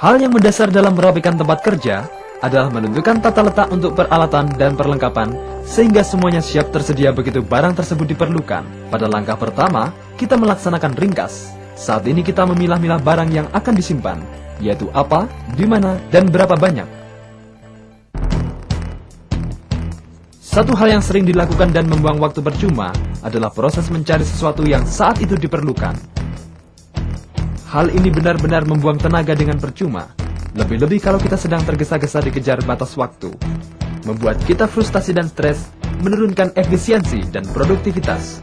Hal yang mendasar dalam merapikan tempat kerja adalah menentukan tata letak untuk peralatan dan perlengkapan sehingga semuanya siap tersedia begitu barang tersebut diperlukan. Pada langkah pertama, kita melaksanakan ringkas. Saat ini kita memilah-milah barang yang akan disimpan, yaitu apa, di mana, dan berapa banyak. Satu hal yang sering dilakukan dan membuang waktu percuma adalah proses mencari sesuatu yang saat itu diperlukan. Hal ini benar-benar membuang tenaga dengan percuma, lebih-lebih kalau kita sedang tergesa-gesa dikejar batas waktu. Membuat kita frustasi dan stres, menurunkan efisiensi dan produktivitas.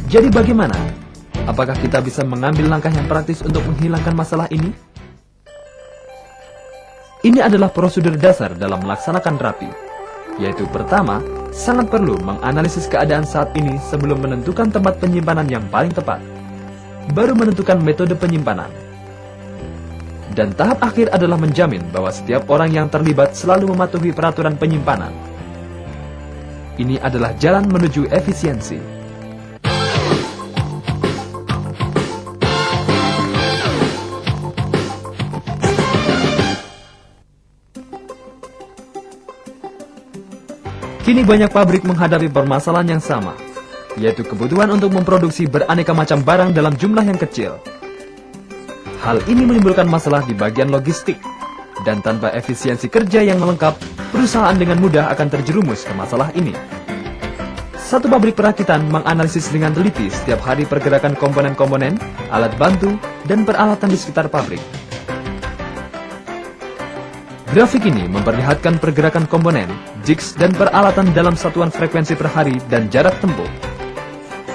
Jadi bagaimana? Apakah kita bisa mengambil langkah yang praktis untuk menghilangkan masalah ini? Ini adalah prosedur dasar dalam melaksanakan rapi, yaitu pertama, sangat perlu menganalisis keadaan saat ini sebelum menentukan tempat penyimpanan yang paling tepat. Baru menentukan metode penyimpanan. Dan tahap akhir adalah menjamin bahwa setiap orang yang terlibat selalu mematuhi peraturan penyimpanan. Ini adalah jalan menuju efisiensi. Kini banyak pabrik menghadapi permasalahan yang sama, yaitu kebutuhan untuk memproduksi beraneka macam barang dalam jumlah yang kecil. Hal ini menimbulkan masalah di bagian logistik, dan tanpa efisiensi kerja yang lengkap, perusahaan dengan mudah akan terjerumus ke masalah ini. Satu pabrik perakitan menganalisis dengan teliti setiap hari pergerakan komponen-komponen, alat bantu, dan peralatan di sekitar pabrik. Grafik ini memperlihatkan pergerakan komponen, jigs, dan peralatan dalam satuan frekuensi per hari dan jarak tempuh.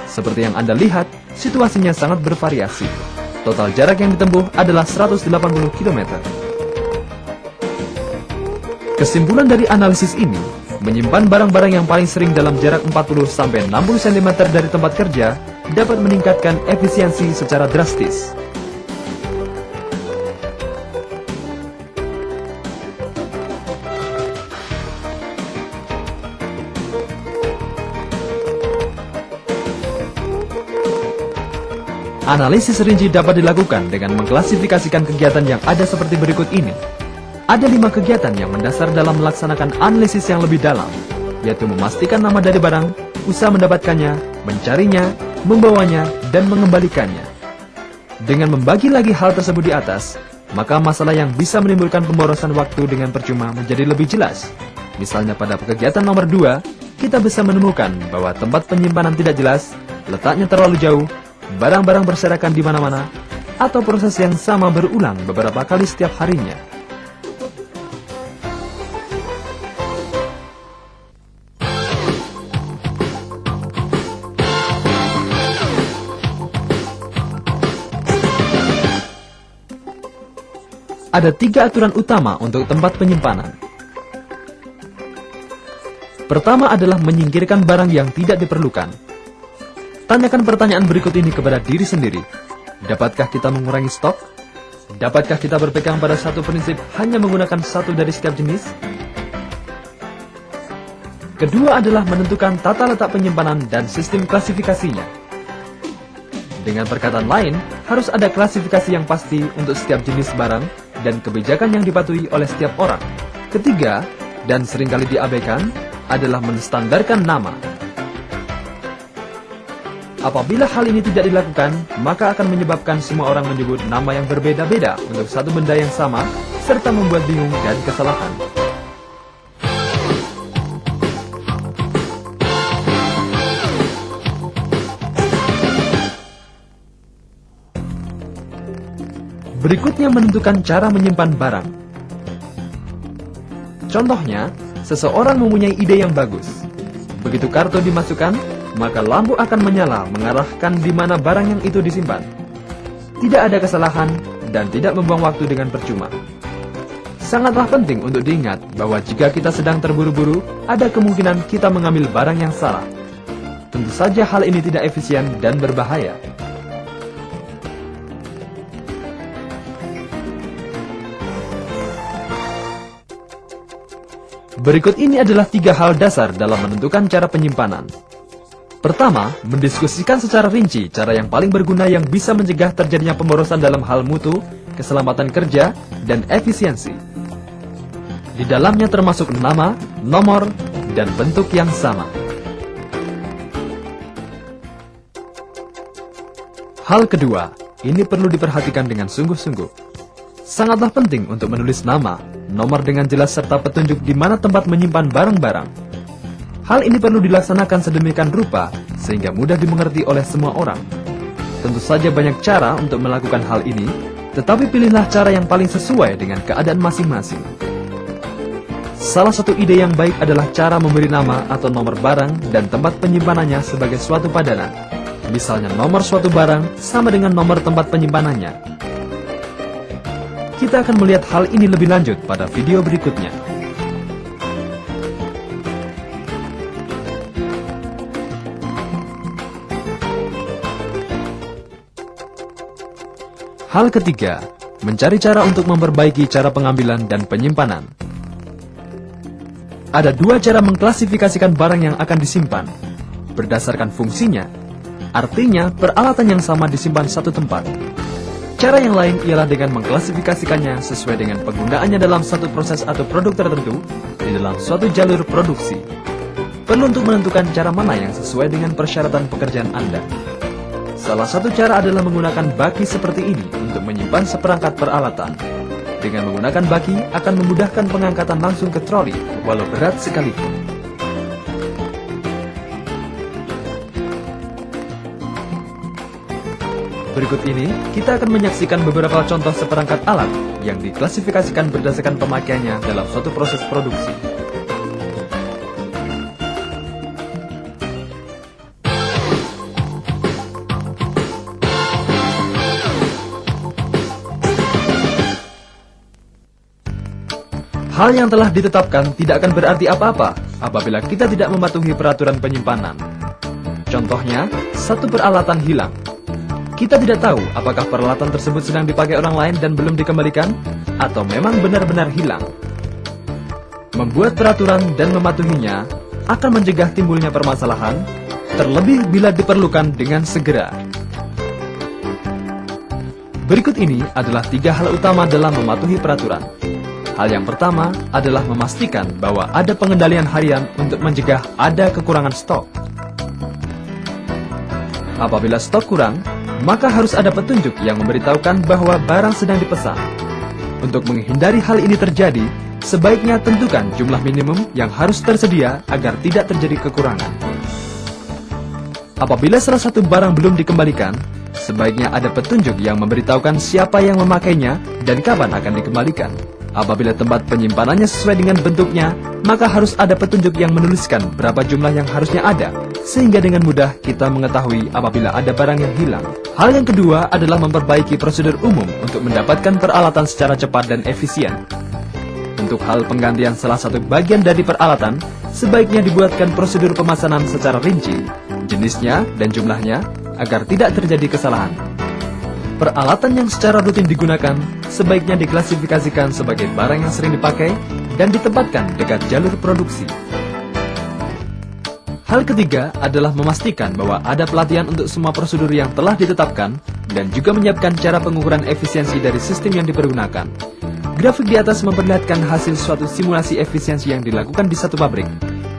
Seperti yang Anda lihat, situasinya sangat bervariasi. Total jarak yang ditempuh adalah 180 km. Kesimpulan dari analisis ini, menyimpan barang-barang yang paling sering dalam jarak 40-60 cm dari tempat kerja dapat meningkatkan efisiensi secara drastis. Analisis rinci dapat dilakukan dengan mengklasifikasikan kegiatan yang ada seperti berikut ini. Ada 5 kegiatan yang mendasar dalam melaksanakan analisis yang lebih dalam, yaitu memastikan nama dari barang, usaha mendapatkannya, mencarinya, membawanya, dan mengembalikannya. Dengan membagi lagi hal tersebut di atas, maka masalah yang bisa menimbulkan pemborosan waktu dengan percuma menjadi lebih jelas. Misalnya pada kegiatan nomor 2, kita bisa menemukan bahwa tempat penyimpanan tidak jelas, letaknya terlalu jauh, barang-barang berserakan di mana-mana, atau proses yang sama berulang beberapa kali setiap harinya. Ada 3 aturan utama untuk tempat penyimpanan. Pertama adalah menyingkirkan barang yang tidak diperlukan. Tanyakan pertanyaan berikut ini kepada diri sendiri. Dapatkah kita mengurangi stok? Dapatkah kita berpegang pada satu prinsip hanya menggunakan satu dari setiap jenis? Kedua adalah menentukan tata letak penyimpanan dan sistem klasifikasinya. Dengan perkataan lain, harus ada klasifikasi yang pasti untuk setiap jenis barang dan kebijakan yang dipatuhi oleh setiap orang. Ketiga, dan seringkali diabaikan, adalah menstandarkan nama. Apabila hal ini tidak dilakukan, maka akan menyebabkan semua orang menyebut nama yang berbeda-beda untuk satu benda yang sama, serta membuat bingung dan kesalahan. Berikutnya menentukan cara menyimpan barang. Contohnya, seseorang mempunyai ide yang bagus. Begitu kartu dimasukkan, maka lampu akan menyala mengarahkan di mana barang yang itu disimpan. Tidak ada kesalahan dan tidak membuang waktu dengan percuma. Sangatlah penting untuk diingat bahwa jika kita sedang terburu-buru, ada kemungkinan kita mengambil barang yang salah. Tentu saja hal ini tidak efisien dan berbahaya. Berikut ini adalah 3 hal dasar dalam menentukan cara penyimpanan. Pertama, mendiskusikan secara rinci cara yang paling berguna yang bisa mencegah terjadinya pemborosan dalam hal mutu, keselamatan kerja, dan efisiensi. Di dalamnya termasuk nama, nomor, dan bentuk yang sama. Hal kedua, ini perlu diperhatikan dengan sungguh-sungguh. Sangatlah penting untuk menulis nama, nomor dengan jelas serta petunjuk di mana tempat menyimpan barang-barang. Hal ini perlu dilaksanakan sedemikian rupa sehingga mudah dimengerti oleh semua orang. Tentu saja banyak cara untuk melakukan hal ini, tetapi pilihlah cara yang paling sesuai dengan keadaan masing-masing. Salah satu ide yang baik adalah cara memberi nama atau nomor barang dan tempat penyimpanannya sebagai suatu padanan. Misalnya nomor suatu barang sama dengan nomor tempat penyimpanannya. Kita akan melihat hal ini lebih lanjut pada video berikutnya. Hal ketiga, mencari cara untuk memperbaiki cara pengambilan dan penyimpanan. Ada 2 cara mengklasifikasikan barang yang akan disimpan, berdasarkan fungsinya. Artinya, peralatan yang sama disimpan satu tempat. Cara yang lain ialah dengan mengklasifikasikannya sesuai dengan penggunaannya dalam satu proses atau produk tertentu di dalam suatu jalur produksi. Perlu untuk menentukan cara mana yang sesuai dengan persyaratan pekerjaan Anda. Salah satu cara adalah menggunakan baki seperti ini untuk menyimpan seperangkat peralatan. Dengan menggunakan baki akan memudahkan pengangkatan langsung ke troli, walau berat sekalipun. Berikut ini, kita akan menyaksikan beberapa contoh seperangkat alat yang diklasifikasikan berdasarkan pemakaiannya dalam suatu proses produksi. Hal yang telah ditetapkan tidak akan berarti apa-apa apabila kita tidak mematuhi peraturan penyimpanan. Contohnya, satu peralatan hilang. Kita tidak tahu apakah peralatan tersebut sedang dipakai orang lain dan belum dikembalikan, atau memang benar-benar hilang. Membuat peraturan dan mematuhinya akan mencegah timbulnya permasalahan, terlebih bila diperlukan dengan segera. Berikut ini adalah 3 hal utama dalam mematuhi peraturan. Hal yang pertama adalah memastikan bahwa ada pengendalian harian untuk mencegah ada kekurangan stok. Apabila stok kurang, maka harus ada petunjuk yang memberitahukan bahwa barang sedang dipesan. Untuk menghindari hal ini terjadi, sebaiknya tentukan jumlah minimum yang harus tersedia agar tidak terjadi kekurangan. Apabila salah satu barang belum dikembalikan, sebaiknya ada petunjuk yang memberitahukan siapa yang memakainya dan kapan akan dikembalikan. Apabila tempat penyimpanannya sesuai dengan bentuknya, maka harus ada petunjuk yang menuliskan berapa jumlah yang harusnya ada, sehingga dengan mudah kita mengetahui apabila ada barang yang hilang. Hal yang kedua adalah memperbaiki prosedur umum untuk mendapatkan peralatan secara cepat dan efisien. Untuk hal penggantian salah satu bagian dari peralatan, sebaiknya dibuatkan prosedur pemesanan secara rinci, jenisnya dan jumlahnya, agar tidak terjadi kesalahan. Peralatan yang secara rutin digunakan sebaiknya diklasifikasikan sebagai barang yang sering dipakai dan ditempatkan dekat jalur produksi. Hal ketiga adalah memastikan bahwa ada pelatihan untuk semua prosedur yang telah ditetapkan dan juga menyiapkan cara pengukuran efisiensi dari sistem yang dipergunakan. Grafik di atas memperlihatkan hasil suatu simulasi efisiensi yang dilakukan di satu pabrik.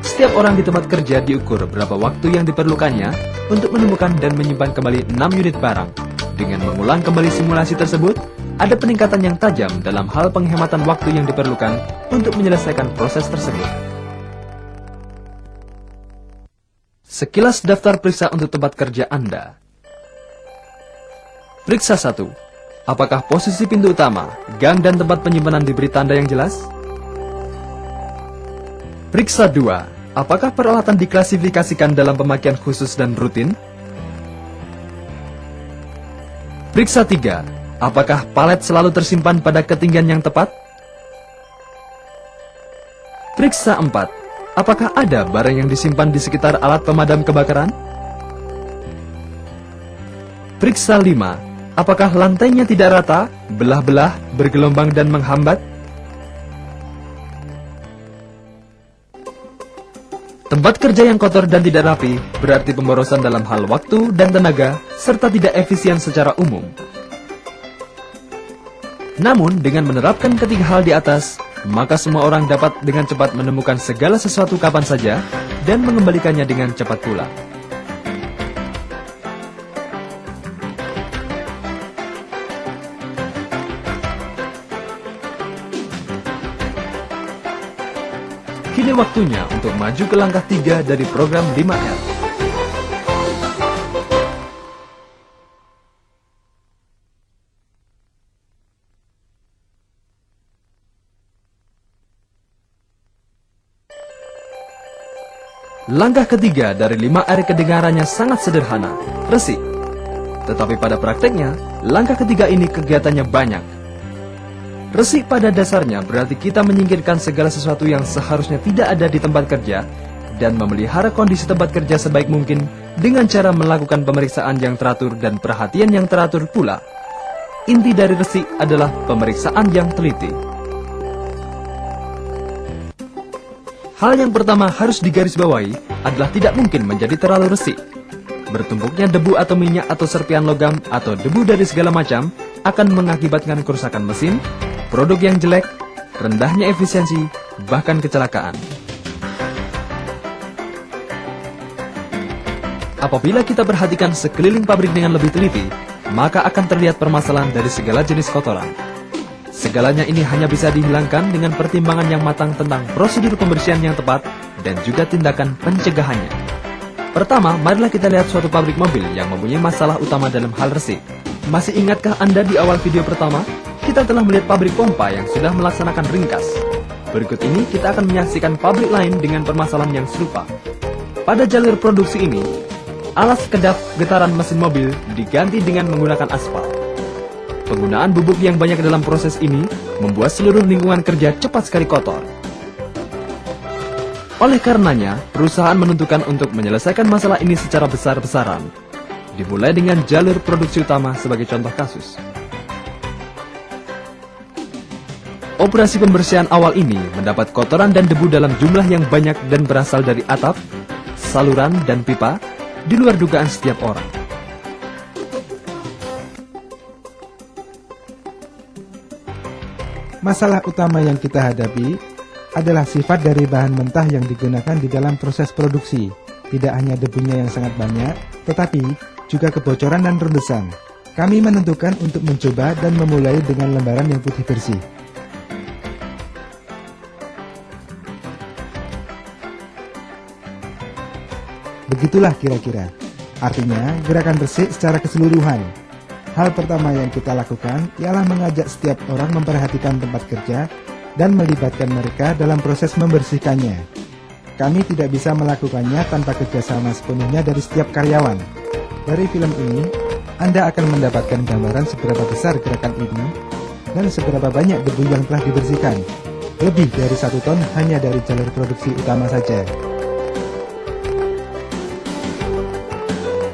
Setiap orang di tempat kerja diukur berapa waktu yang diperlukannya untuk menemukan dan menyimpan kembali 6 unit barang. Dengan mengulang kembali simulasi tersebut, ada peningkatan yang tajam dalam hal penghematan waktu yang diperlukan untuk menyelesaikan proses tersebut. Sekilas daftar periksa untuk tempat kerja Anda. Periksa 1. Apakah posisi pintu utama, gang dan tempat penyimpanan diberi tanda yang jelas? Periksa 2. Apakah peralatan diklasifikasikan dalam pemakaian khusus dan rutin? Periksa 3. Apakah palet selalu tersimpan pada ketinggian yang tepat? Periksa 4. Apakah ada barang yang disimpan di sekitar alat pemadam kebakaran? Periksa 5. Apakah lantainya tidak rata, belah-belah, bergelombang dan menghambat? Tempat kerja yang kotor dan tidak rapi berarti pemborosan dalam hal waktu dan tenaga, serta tidak efisien secara umum. Namun, dengan menerapkan ketiga hal di atas, maka semua orang dapat dengan cepat menemukan segala sesuatu kapan saja dan mengembalikannya dengan cepat pula. Kini waktunya untuk maju ke langkah 3 dari program 5R. Langkah ketiga dari 5R kedengarannya sangat sederhana, resik. Tetapi pada prakteknya, langkah ketiga ini kegiatannya banyak. Resik pada dasarnya berarti kita menyingkirkan segala sesuatu yang seharusnya tidak ada di tempat kerja dan memelihara kondisi tempat kerja sebaik mungkin dengan cara melakukan pemeriksaan yang teratur dan perhatian yang teratur pula. Inti dari resik adalah pemeriksaan yang teliti. Hal yang pertama harus digarisbawahi adalah tidak mungkin menjadi terlalu resik. Bertumpuknya debu atau minyak atau serpian logam atau debu dari segala macam akan mengakibatkan kerusakan mesin, produk yang jelek, rendahnya efisiensi, bahkan kecelakaan. Apabila kita perhatikan sekeliling pabrik dengan lebih teliti, maka akan terlihat permasalahan dari segala jenis kotoran. Segalanya ini hanya bisa dihilangkan dengan pertimbangan yang matang tentang prosedur pembersihan yang tepat dan juga tindakan pencegahannya. Pertama, marilah kita lihat suatu pabrik mobil yang mempunyai masalah utama dalam hal resik. Masih ingatkah Anda di awal video pertama? Kita telah melihat pabrik pompa yang sudah melaksanakan ringkas. Berikut ini kita akan menyaksikan pabrik lain dengan permasalahan yang serupa. Pada jalur produksi ini, alas kedap getaran mesin mobil diganti dengan menggunakan aspal. Penggunaan bubuk yang banyak dalam proses ini membuat seluruh lingkungan kerja cepat sekali kotor. Oleh karenanya, perusahaan menentukan untuk menyelesaikan masalah ini secara besar-besaran. Dimulai dengan jalur produksi utama sebagai contoh kasus. Operasi pembersihan awal ini mendapat kotoran dan debu dalam jumlah yang banyak dan berasal dari atap, saluran, dan pipa, di luar dugaan setiap orang. Masalah utama yang kita hadapi adalah sifat dari bahan mentah yang digunakan di dalam proses produksi. Tidak hanya debunya yang sangat banyak, tetapi juga kebocoran dan rembesan. Kami menentukan untuk mencoba dan memulai dengan lembaran yang putih bersih. Begitulah kira-kira. Artinya, gerakan resik secara keseluruhan. Hal pertama yang kita lakukan ialah mengajak setiap orang memperhatikan tempat kerja dan melibatkan mereka dalam proses membersihkannya. Kami tidak bisa melakukannya tanpa kerjasama sepenuhnya dari setiap karyawan. Dari film ini, Anda akan mendapatkan gambaran seberapa besar gerakan ini dan seberapa banyak debu yang telah dibersihkan. Lebih dari 1 ton hanya dari jalur produksi utama saja.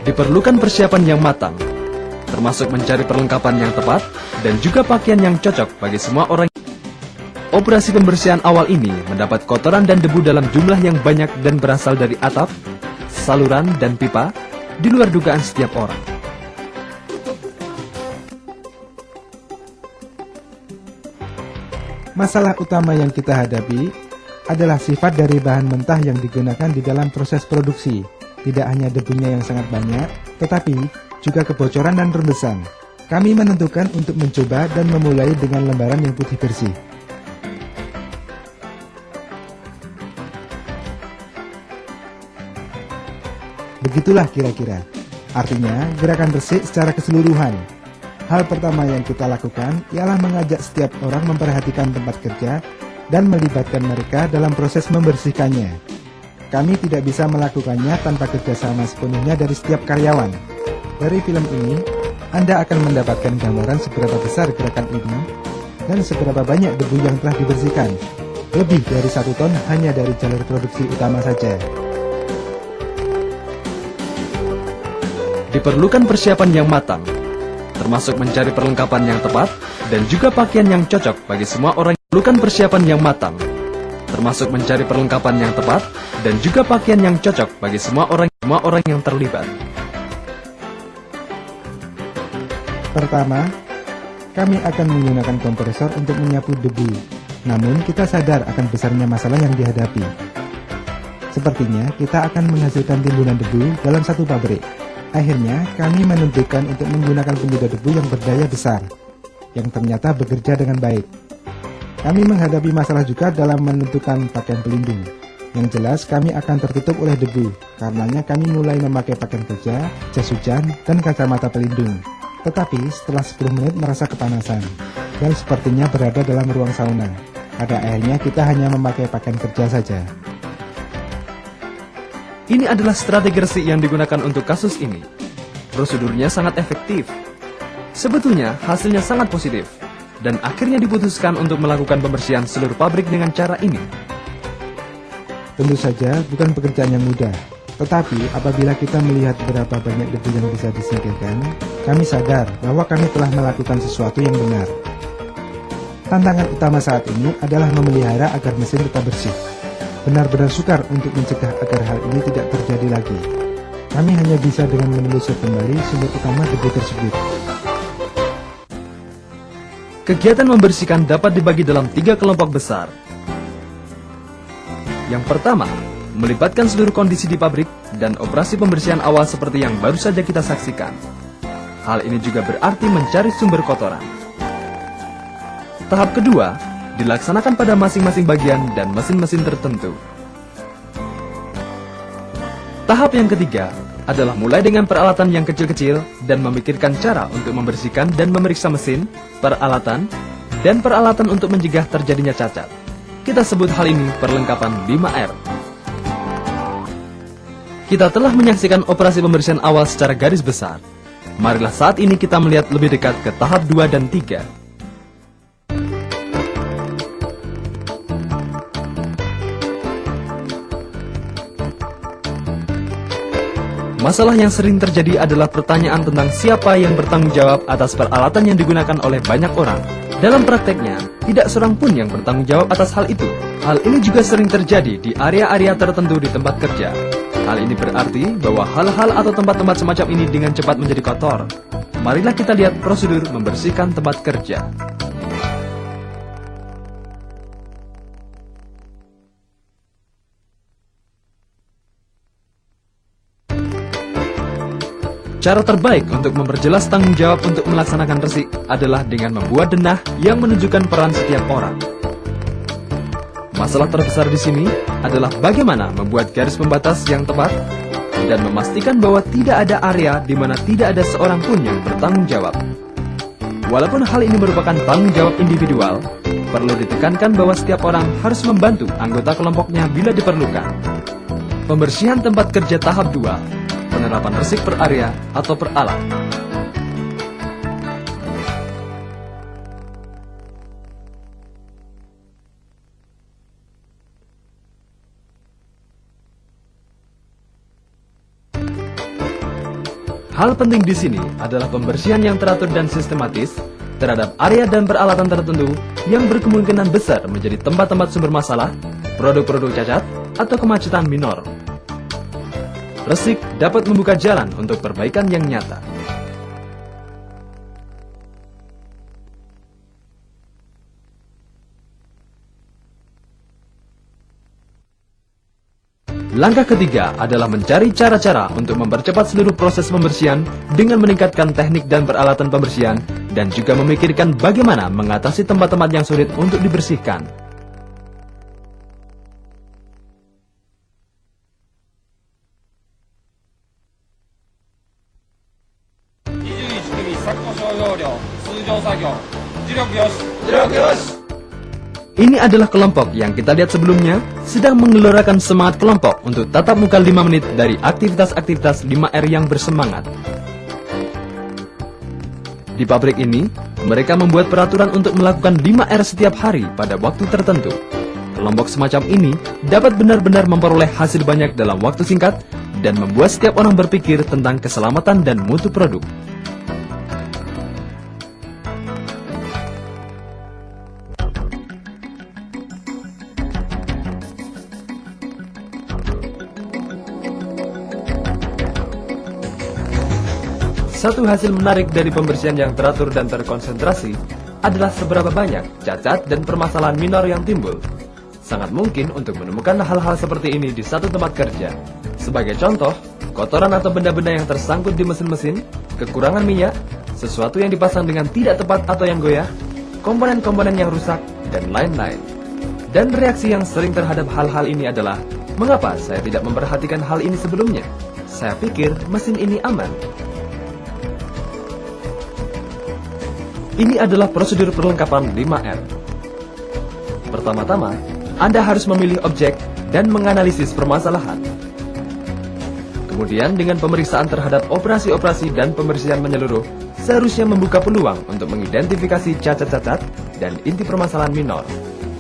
Diperlukan persiapan yang matang, termasuk mencari perlengkapan yang tepat dan juga pakaian yang cocok bagi semua orang. Operasi pembersihan awal ini mendapat kotoran dan debu dalam jumlah yang banyak dan berasal dari atap, saluran, dan pipa, di luar dugaan setiap orang. Masalah utama yang kita hadapi adalah sifat dari bahan mentah yang digunakan di dalam proses produksi. Tidak hanya debunya yang sangat banyak, tetapi juga kebocoran dan rembesan. Kami menentukan untuk mencoba dan memulai dengan lembaran yang putih bersih. Begitulah kira-kira. Artinya, gerakan resik secara keseluruhan. Hal pertama yang kita lakukan ialah mengajak setiap orang memperhatikan tempat kerja dan melibatkan mereka dalam proses membersihkannya. Kami tidak bisa melakukannya tanpa kerjasama sepenuhnya dari setiap karyawan. Dari film ini, Anda akan mendapatkan gambaran seberapa besar gerakan ini dan seberapa banyak debu yang telah dibersihkan. Lebih dari 1 ton hanya dari jalur produksi utama saja. Diperlukan persiapan yang matang, termasuk mencari perlengkapan yang tepat dan juga pakaian yang cocok bagi semua orang. Diperlukan persiapan yang matang, termasuk mencari perlengkapan yang tepat dan juga pakaian yang cocok bagi semua orang yang terlibat. Pertama, kami akan menggunakan kompresor untuk menyapu debu. Namun kita sadar akan besarnya masalah yang dihadapi. Sepertinya kita akan menghasilkan timbunan debu dalam satu pabrik. Akhirnya kami menentukan untuk menggunakan penyedot debu yang berdaya besar, yang ternyata bekerja dengan baik. Kami menghadapi masalah juga dalam menentukan pakaian pelindung. Yang jelas kami akan tertutup oleh debu, karenanya kami mulai memakai pakaian kerja, jas hujan, dan kacamata pelindung. Tetapi setelah 10 menit merasa kepanasan, dan sepertinya berada dalam ruang sauna. Pada akhirnya kita hanya memakai pakaian kerja saja. Ini adalah strategi resik yang digunakan untuk kasus ini. Prosedurnya sangat efektif. Sebetulnya hasilnya sangat positif, dan akhirnya diputuskan untuk melakukan pembersihan seluruh pabrik dengan cara ini. Tentu saja bukan pekerjaan yang mudah, tetapi apabila kita melihat berapa banyak debu yang bisa disingkirkan, kami sadar bahwa kami telah melakukan sesuatu yang benar. Tantangan utama saat ini adalah memelihara agar mesin tetap bersih. Benar-benar sukar untuk mencegah agar hal ini tidak terjadi lagi. Kami hanya bisa dengan menelusur kembali sumber utama debu tersebut. Kegiatan membersihkan dapat dibagi dalam 3 kelompok besar. Yang pertama, melibatkan seluruh kondisi di pabrik dan operasi pembersihan awal seperti yang baru saja kita saksikan. Hal ini juga berarti mencari sumber kotoran. Tahap kedua, dilaksanakan pada masing-masing bagian dan mesin-mesin tertentu. Tahap yang ketiga adalah mulai dengan peralatan yang kecil-kecil dan memikirkan cara untuk membersihkan dan memeriksa mesin, peralatan, dan peralatan untuk mencegah terjadinya cacat. Kita sebut hal ini perlengkapan 5R. Kita telah menyaksikan operasi pembersihan awal secara garis besar. Marilah saat ini kita melihat lebih dekat ke tahap 2 dan 3. Masalah yang sering terjadi adalah pertanyaan tentang siapa yang bertanggung jawab atas peralatan yang digunakan oleh banyak orang. Dalam prakteknya, tidak seorang pun yang bertanggung jawab atas hal itu. Hal ini juga sering terjadi di area-area tertentu di tempat kerja. Hal ini berarti bahwa hal-hal atau tempat-tempat semacam ini dengan cepat menjadi kotor. Marilah kita lihat prosedur membersihkan tempat kerja. Cara terbaik untuk memperjelas tanggung jawab untuk melaksanakan resik adalah dengan membuat denah yang menunjukkan peran setiap orang. Masalah terbesar di sini adalah bagaimana membuat garis pembatas yang tepat dan memastikan bahwa tidak ada area di mana tidak ada seorang pun yang bertanggung jawab. Walaupun hal ini merupakan tanggung jawab individual, perlu ditekankan bahwa setiap orang harus membantu anggota kelompoknya bila diperlukan. Pembersihan tempat kerja tahap 2. Penerapan resik per area atau per alat. Hal penting di sini adalah pembersihan yang teratur dan sistematis terhadap area dan peralatan tertentu yang berkemungkinan besar menjadi tempat-tempat sumber masalah, produk-produk cacat, atau kemacetan minor. Resik dapat membuka jalan untuk perbaikan yang nyata. Langkah ketiga adalah mencari cara-cara untuk mempercepat seluruh proses pembersihan dengan meningkatkan teknik dan peralatan pembersihan dan juga memikirkan bagaimana mengatasi tempat-tempat yang sulit untuk dibersihkan. Ini adalah kelompok yang kita lihat sebelumnya sedang menggelorakan semangat kelompok untuk tatap muka 5 menit dari aktivitas-aktivitas 5R yang bersemangat. Di pabrik ini, mereka membuat peraturan untuk melakukan 5R setiap hari pada waktu tertentu. Kelompok semacam ini dapat benar-benar memperoleh hasil banyak dalam waktu singkat dan membuat setiap orang berpikir tentang keselamatan dan mutu produk. Satu hasil menarik dari pembersihan yang teratur dan terkonsentrasi adalah seberapa banyak cacat dan permasalahan minor yang timbul. Sangat mungkin untuk menemukan hal-hal seperti ini di satu tempat kerja. Sebagai contoh, kotoran atau benda-benda yang tersangkut di mesin-mesin, kekurangan minyak, sesuatu yang dipasang dengan tidak tepat atau yang goyah, komponen-komponen yang rusak, dan lain-lain. Dan reaksi yang sering terhadap hal-hal ini adalah, mengapa saya tidak memperhatikan hal ini sebelumnya? Saya pikir mesin ini aman. Ini adalah prosedur perlengkapan 5R. Pertama-tama, Anda harus memilih objek dan menganalisis permasalahan. Kemudian dengan pemeriksaan terhadap operasi-operasi dan pembersihan menyeluruh, seharusnya membuka peluang untuk mengidentifikasi cacat-cacat dan inti permasalahan minor.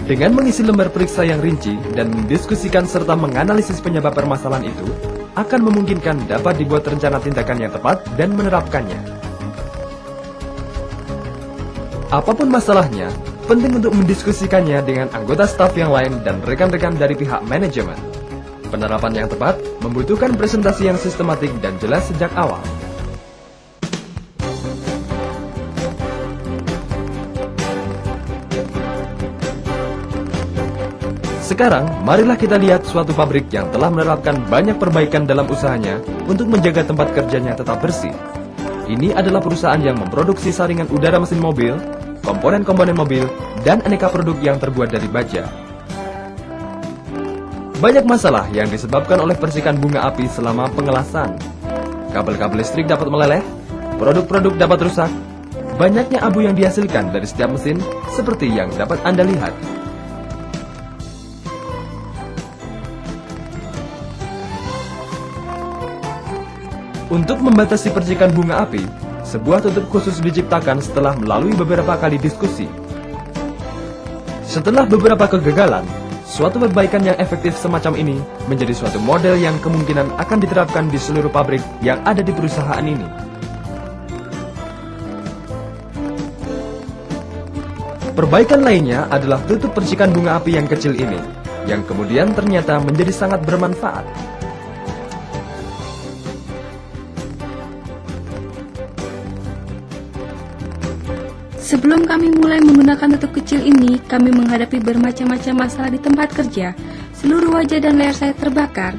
Dengan mengisi lembar periksa yang rinci dan mendiskusikan serta menganalisis penyebab permasalahan itu, akan memungkinkan dapat dibuat rencana tindakan yang tepat dan menerapkannya. Apapun masalahnya, penting untuk mendiskusikannya dengan anggota staf yang lain dan rekan-rekan dari pihak manajemen. Penerapan yang tepat membutuhkan presentasi yang sistematik dan jelas sejak awal. Sekarang, marilah kita lihat suatu pabrik yang telah menerapkan banyak perbaikan dalam usahanya untuk menjaga tempat kerjanya tetap bersih. Ini adalah perusahaan yang memproduksi saringan udara mesin mobil, komponen-komponen mobil, dan aneka produk yang terbuat dari baja. Banyak masalah yang disebabkan oleh percikan bunga api selama pengelasan. Kabel-kabel listrik dapat meleleh, produk-produk dapat rusak, banyaknya abu yang dihasilkan dari setiap mesin seperti yang dapat Anda lihat. Untuk membatasi percikan bunga api, sebuah tutup khusus diciptakan setelah melalui beberapa kali diskusi. Setelah beberapa kegagalan, suatu perbaikan yang efektif semacam ini menjadi suatu model yang kemungkinan akan diterapkan di seluruh pabrik yang ada di perusahaan ini. Perbaikan lainnya adalah tutup percikan bunga api yang kecil ini, yang kemudian ternyata menjadi sangat bermanfaat. Sebelum kami mulai menggunakan tutup kecil ini, kami menghadapi bermacam-macam masalah di tempat kerja. Seluruh wajah dan leher saya terbakar.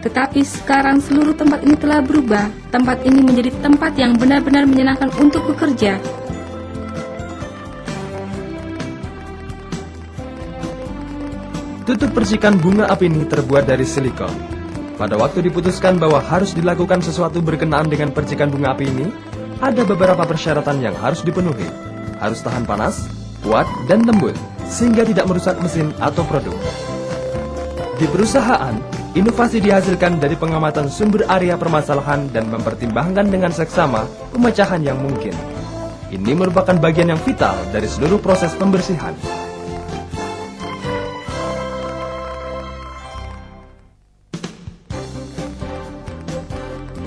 Tetapi sekarang seluruh tempat ini telah berubah. Tempat ini menjadi tempat yang benar-benar menyenangkan untuk bekerja. Tutup percikan bunga api ini terbuat dari silikon. Pada waktu diputuskan bahwa harus dilakukan sesuatu berkenaan dengan percikan bunga api ini, ada beberapa persyaratan yang harus dipenuhi. Harus tahan panas, kuat, dan lembut, sehingga tidak merusak mesin atau produk. Di perusahaan, inovasi dihasilkan dari pengamatan sumber area permasalahan dan mempertimbangkan dengan seksama pemecahan yang mungkin. Ini merupakan bagian yang vital dari seluruh proses pembersihan.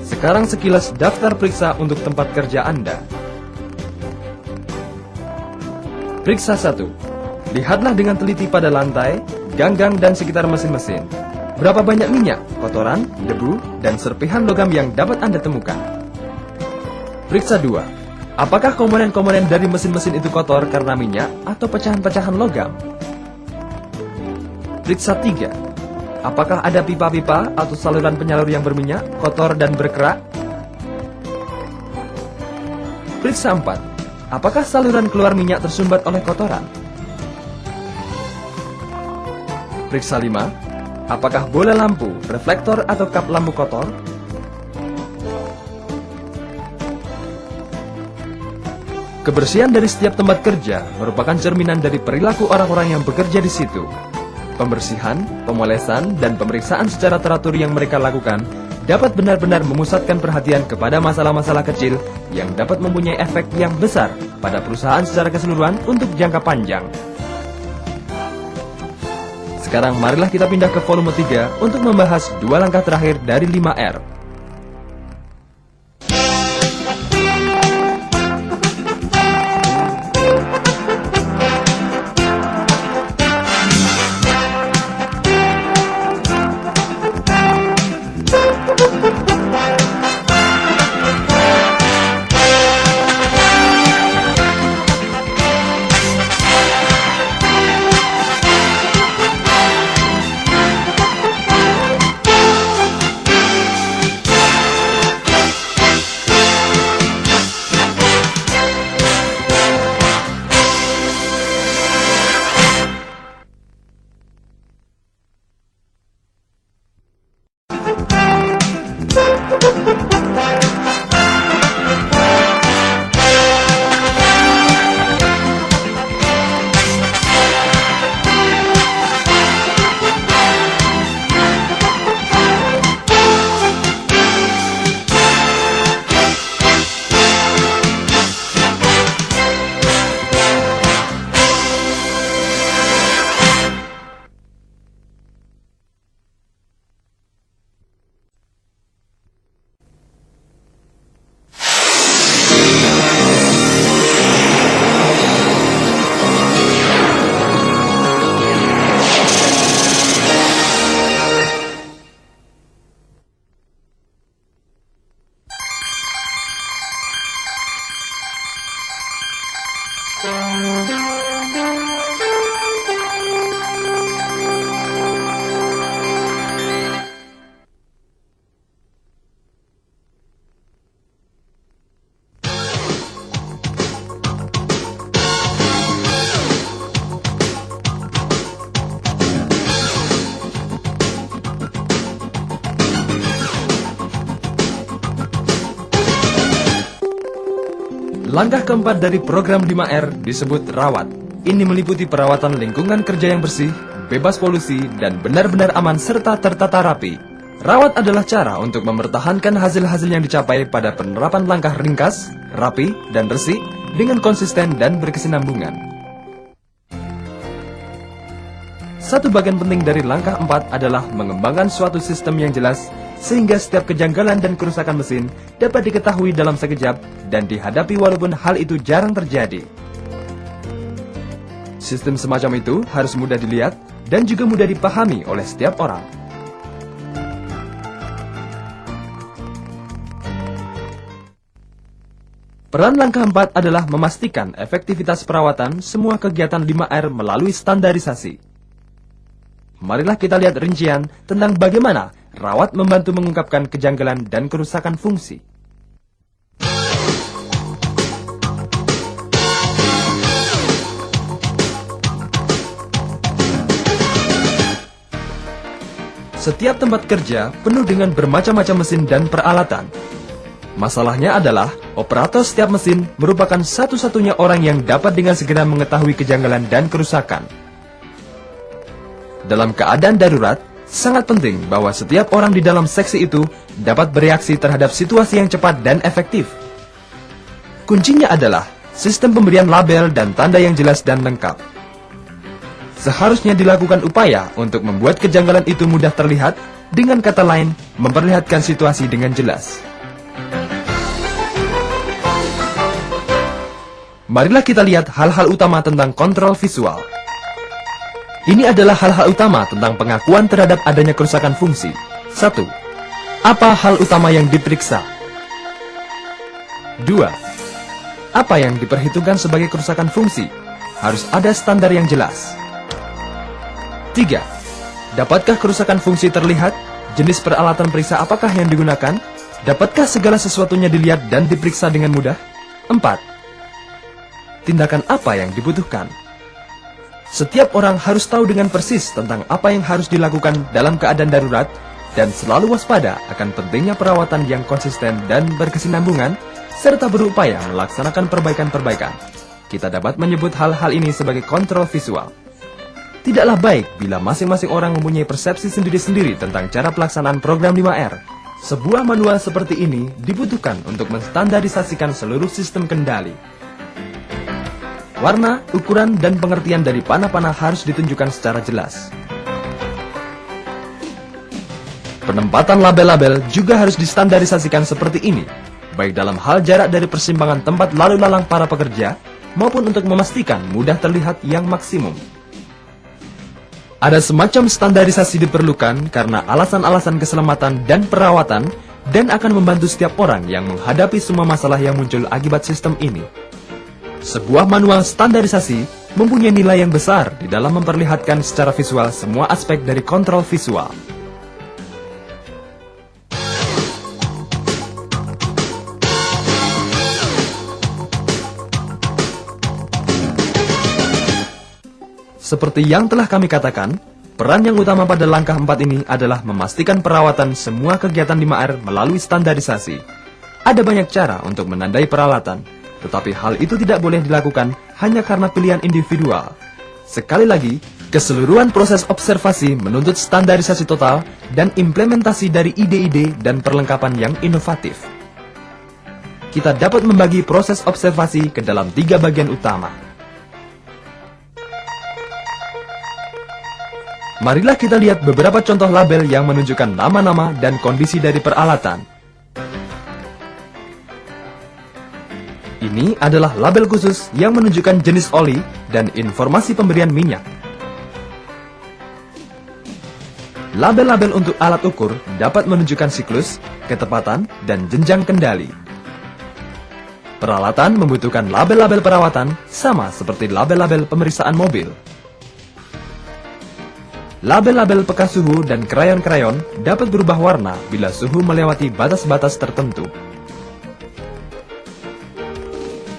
Sekarang sekilas daftar periksa untuk tempat kerja Anda. Periksa 1. Lihatlah dengan teliti pada lantai, ganggang, dan sekitar mesin-mesin. Berapa banyak minyak, kotoran, debu, dan serpihan logam yang dapat Anda temukan. Periksa 2. Apakah komponen-komponen dari mesin-mesin itu kotor karena minyak atau pecahan-pecahan logam? Periksa 3. Apakah ada pipa-pipa atau saluran penyalur yang berminyak, kotor, dan berkerak? Periksa 4. Apakah saluran keluar minyak tersumbat oleh kotoran? Periksa 5. Apakah bola lampu, reflektor, atau kap lampu kotor? Kebersihan dari setiap tempat kerja merupakan cerminan dari perilaku orang-orang yang bekerja di situ. Pembersihan, pemolesan, dan pemeriksaan secara teratur yang mereka lakukan dapat benar-benar memusatkan perhatian kepada masalah-masalah kecil yang dapat mempunyai efek yang besar pada perusahaan secara keseluruhan untuk jangka panjang. Sekarang marilah kita pindah ke volume 3 untuk membahas 2 langkah terakhir dari 5R. Langkah keempat dari program 5R disebut rawat. Ini meliputi perawatan lingkungan kerja yang bersih, bebas polusi, dan benar-benar aman serta tertata rapi. Rawat adalah cara untuk mempertahankan hasil-hasil yang dicapai pada penerapan langkah ringkas, rapi, dan resik dengan konsisten dan berkesinambungan. Satu bagian penting dari langkah 4 adalah mengembangkan suatu sistem yang jelas sehingga setiap kejanggalan dan kerusakan mesin dapat diketahui dalam sekejap dan dihadapi walaupun hal itu jarang terjadi. Sistem semacam itu harus mudah dilihat dan juga mudah dipahami oleh setiap orang. Peran langkah 4 adalah memastikan efektivitas perawatan semua kegiatan 5R melalui standarisasi. Marilah kita lihat rincian tentang bagaimana rawat membantu mengungkapkan kejanggalan dan kerusakan fungsi. Setiap tempat kerja penuh dengan bermacam-macam mesin dan peralatan. Masalahnya adalah, operator setiap mesin merupakan satu-satunya orang yang dapat dengan segera mengetahui kejanggalan dan kerusakan. Dalam keadaan darurat, sangat penting bahwa setiap orang di dalam seksi itu dapat bereaksi terhadap situasi yang cepat dan efektif. Kuncinya adalah sistem pemberian label dan tanda yang jelas dan lengkap. Seharusnya dilakukan upaya untuk membuat kejanggalan itu mudah terlihat, dengan kata lain, memperlihatkan situasi dengan jelas. Marilah kita lihat hal-hal utama tentang kontrol visual. Ini adalah hal-hal utama tentang pengakuan terhadap adanya kerusakan fungsi. 1. Apa hal utama yang diperiksa? 2. Apa yang diperhitungkan sebagai kerusakan fungsi? Harus ada standar yang jelas. 3. Dapatkah kerusakan fungsi terlihat? Jenis peralatan periksa apakah yang digunakan? Dapatkah segala sesuatunya dilihat dan diperiksa dengan mudah? 4. Tindakan apa yang dibutuhkan? Setiap orang harus tahu dengan persis tentang apa yang harus dilakukan dalam keadaan darurat dan selalu waspada akan pentingnya perawatan yang konsisten dan berkesinambungan serta berupaya melaksanakan perbaikan-perbaikan. Kita dapat menyebut hal-hal ini sebagai kontrol visual. Tidaklah baik bila masing-masing orang mempunyai persepsi sendiri-sendiri tentang cara pelaksanaan program 5R. Sebuah manual seperti ini dibutuhkan untuk menstandarisasikan seluruh sistem kendali. Warna, ukuran, dan pengertian dari panah-panah harus ditunjukkan secara jelas. Penempatan label-label juga harus distandarisasikan seperti ini, baik dalam hal jarak dari persimpangan tempat lalu lalang para pekerja, maupun untuk memastikan mudah terlihat yang maksimum. Ada semacam standarisasi diperlukan karena alasan-alasan keselamatan dan perawatan dan akan membantu setiap orang yang menghadapi semua masalah yang muncul akibat sistem ini. Sebuah manual standarisasi mempunyai nilai yang besar di dalam memperlihatkan secara visual semua aspek dari kontrol visual. Seperti yang telah kami katakan, peran yang utama pada langkah 4 ini adalah memastikan perawatan semua kegiatan 5R melalui standarisasi. Ada banyak cara untuk menandai peralatan, tetapi hal itu tidak boleh dilakukan hanya karena pilihan individual. Sekali lagi, keseluruhan proses observasi menuntut standarisasi total dan implementasi dari ide-ide dan perlengkapan yang inovatif. Kita dapat membagi proses observasi ke dalam 3 bagian utama. Marilah kita lihat beberapa contoh label yang menunjukkan nama-nama dan kondisi dari peralatan. Ini adalah label khusus yang menunjukkan jenis oli dan informasi pemberian minyak. Label-label untuk alat ukur dapat menunjukkan siklus, ketepatan, dan jenjang kendali. Peralatan membutuhkan label-label perawatan sama seperti label-label pemeriksaan mobil. Label-label peka suhu dan krayon-krayon dapat berubah warna bila suhu melewati batas-batas tertentu.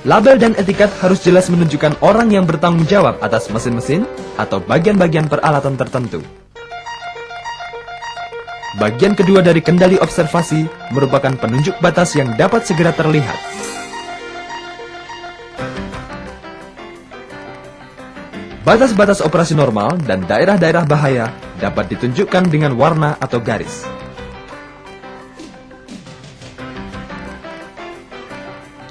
Label dan etiket harus jelas menunjukkan orang yang bertanggung jawab atas mesin-mesin atau bagian-bagian peralatan tertentu. Bagian kedua dari kendali observasi merupakan penunjuk batas yang dapat segera terlihat. Batas-batas operasi normal dan daerah-daerah bahaya dapat ditunjukkan dengan warna atau garis.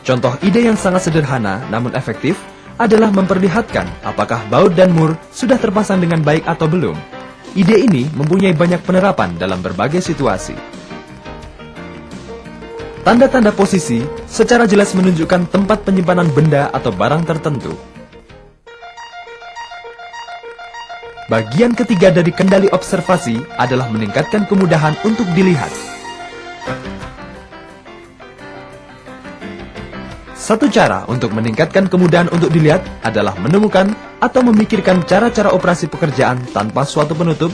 Contoh ide yang sangat sederhana namun efektif adalah memperlihatkan apakah baut dan mur sudah terpasang dengan baik atau belum. Ide ini mempunyai banyak penerapan dalam berbagai situasi. Tanda-tanda posisi secara jelas menunjukkan tempat penyimpanan benda atau barang tertentu. Bagian ketiga dari kendali observasi adalah meningkatkan kemudahan untuk dilihat. Satu cara untuk meningkatkan kemudahan untuk dilihat adalah menemukan atau memikirkan cara-cara operasi pekerjaan tanpa suatu penutup,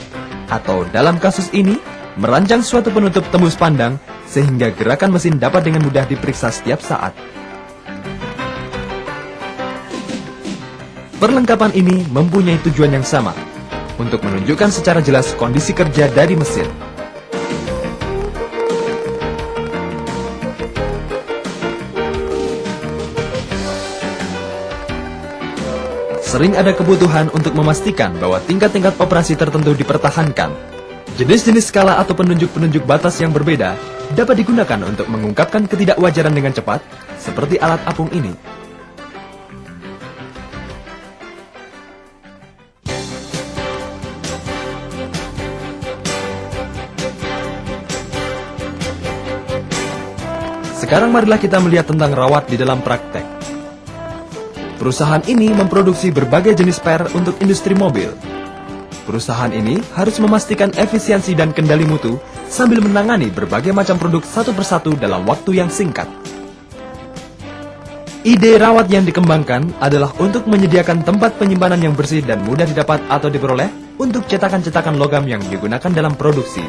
atau dalam kasus ini, merancang suatu penutup tembus pandang sehingga gerakan mesin dapat dengan mudah diperiksa setiap saat. Perlengkapan ini mempunyai tujuan yang sama, untuk menunjukkan secara jelas kondisi kerja dari mesin. Sering ada kebutuhan untuk memastikan bahwa tingkat-tingkat operasi tertentu dipertahankan. Jenis-jenis skala atau penunjuk-penunjuk batas yang berbeda dapat digunakan untuk mengungkapkan ketidakwajaran dengan cepat, seperti alat apung ini. Sekarang marilah kita melihat tentang rawat di dalam praktek. Perusahaan ini memproduksi berbagai jenis spare untuk industri mobil. Perusahaan ini harus memastikan efisiensi dan kendali mutu sambil menangani berbagai macam produk satu persatu dalam waktu yang singkat. Ide rawat yang dikembangkan adalah untuk menyediakan tempat penyimpanan yang bersih dan mudah didapat atau diperoleh untuk cetakan-cetakan logam yang digunakan dalam produksi.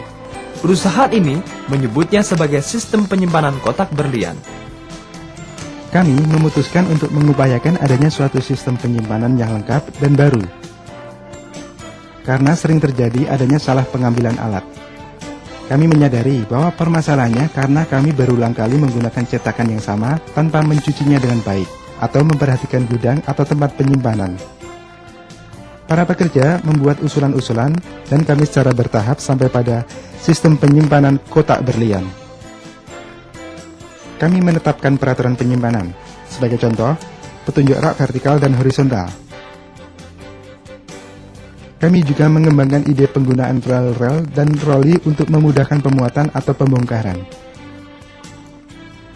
Perusahaan ini menyebutnya sebagai sistem penyimpanan kotak berlian. Kami memutuskan untuk mengupayakan adanya suatu sistem penyimpanan yang lengkap dan baru. Karena sering terjadi adanya salah pengambilan alat. Kami menyadari bahwa permasalahannya karena kami berulang kali menggunakan cetakan yang sama tanpa mencucinya dengan baik atau memperhatikan gudang atau tempat penyimpanan. Para pekerja membuat usulan-usulan dan kami secara bertahap sampai pada sistem penyimpanan kotak berlian. Kami menetapkan peraturan penyimpanan. Sebagai contoh, petunjuk rak vertikal dan horizontal. Kami juga mengembangkan ide penggunaan rel-rel dan troli untuk memudahkan pemuatan atau pembongkaran.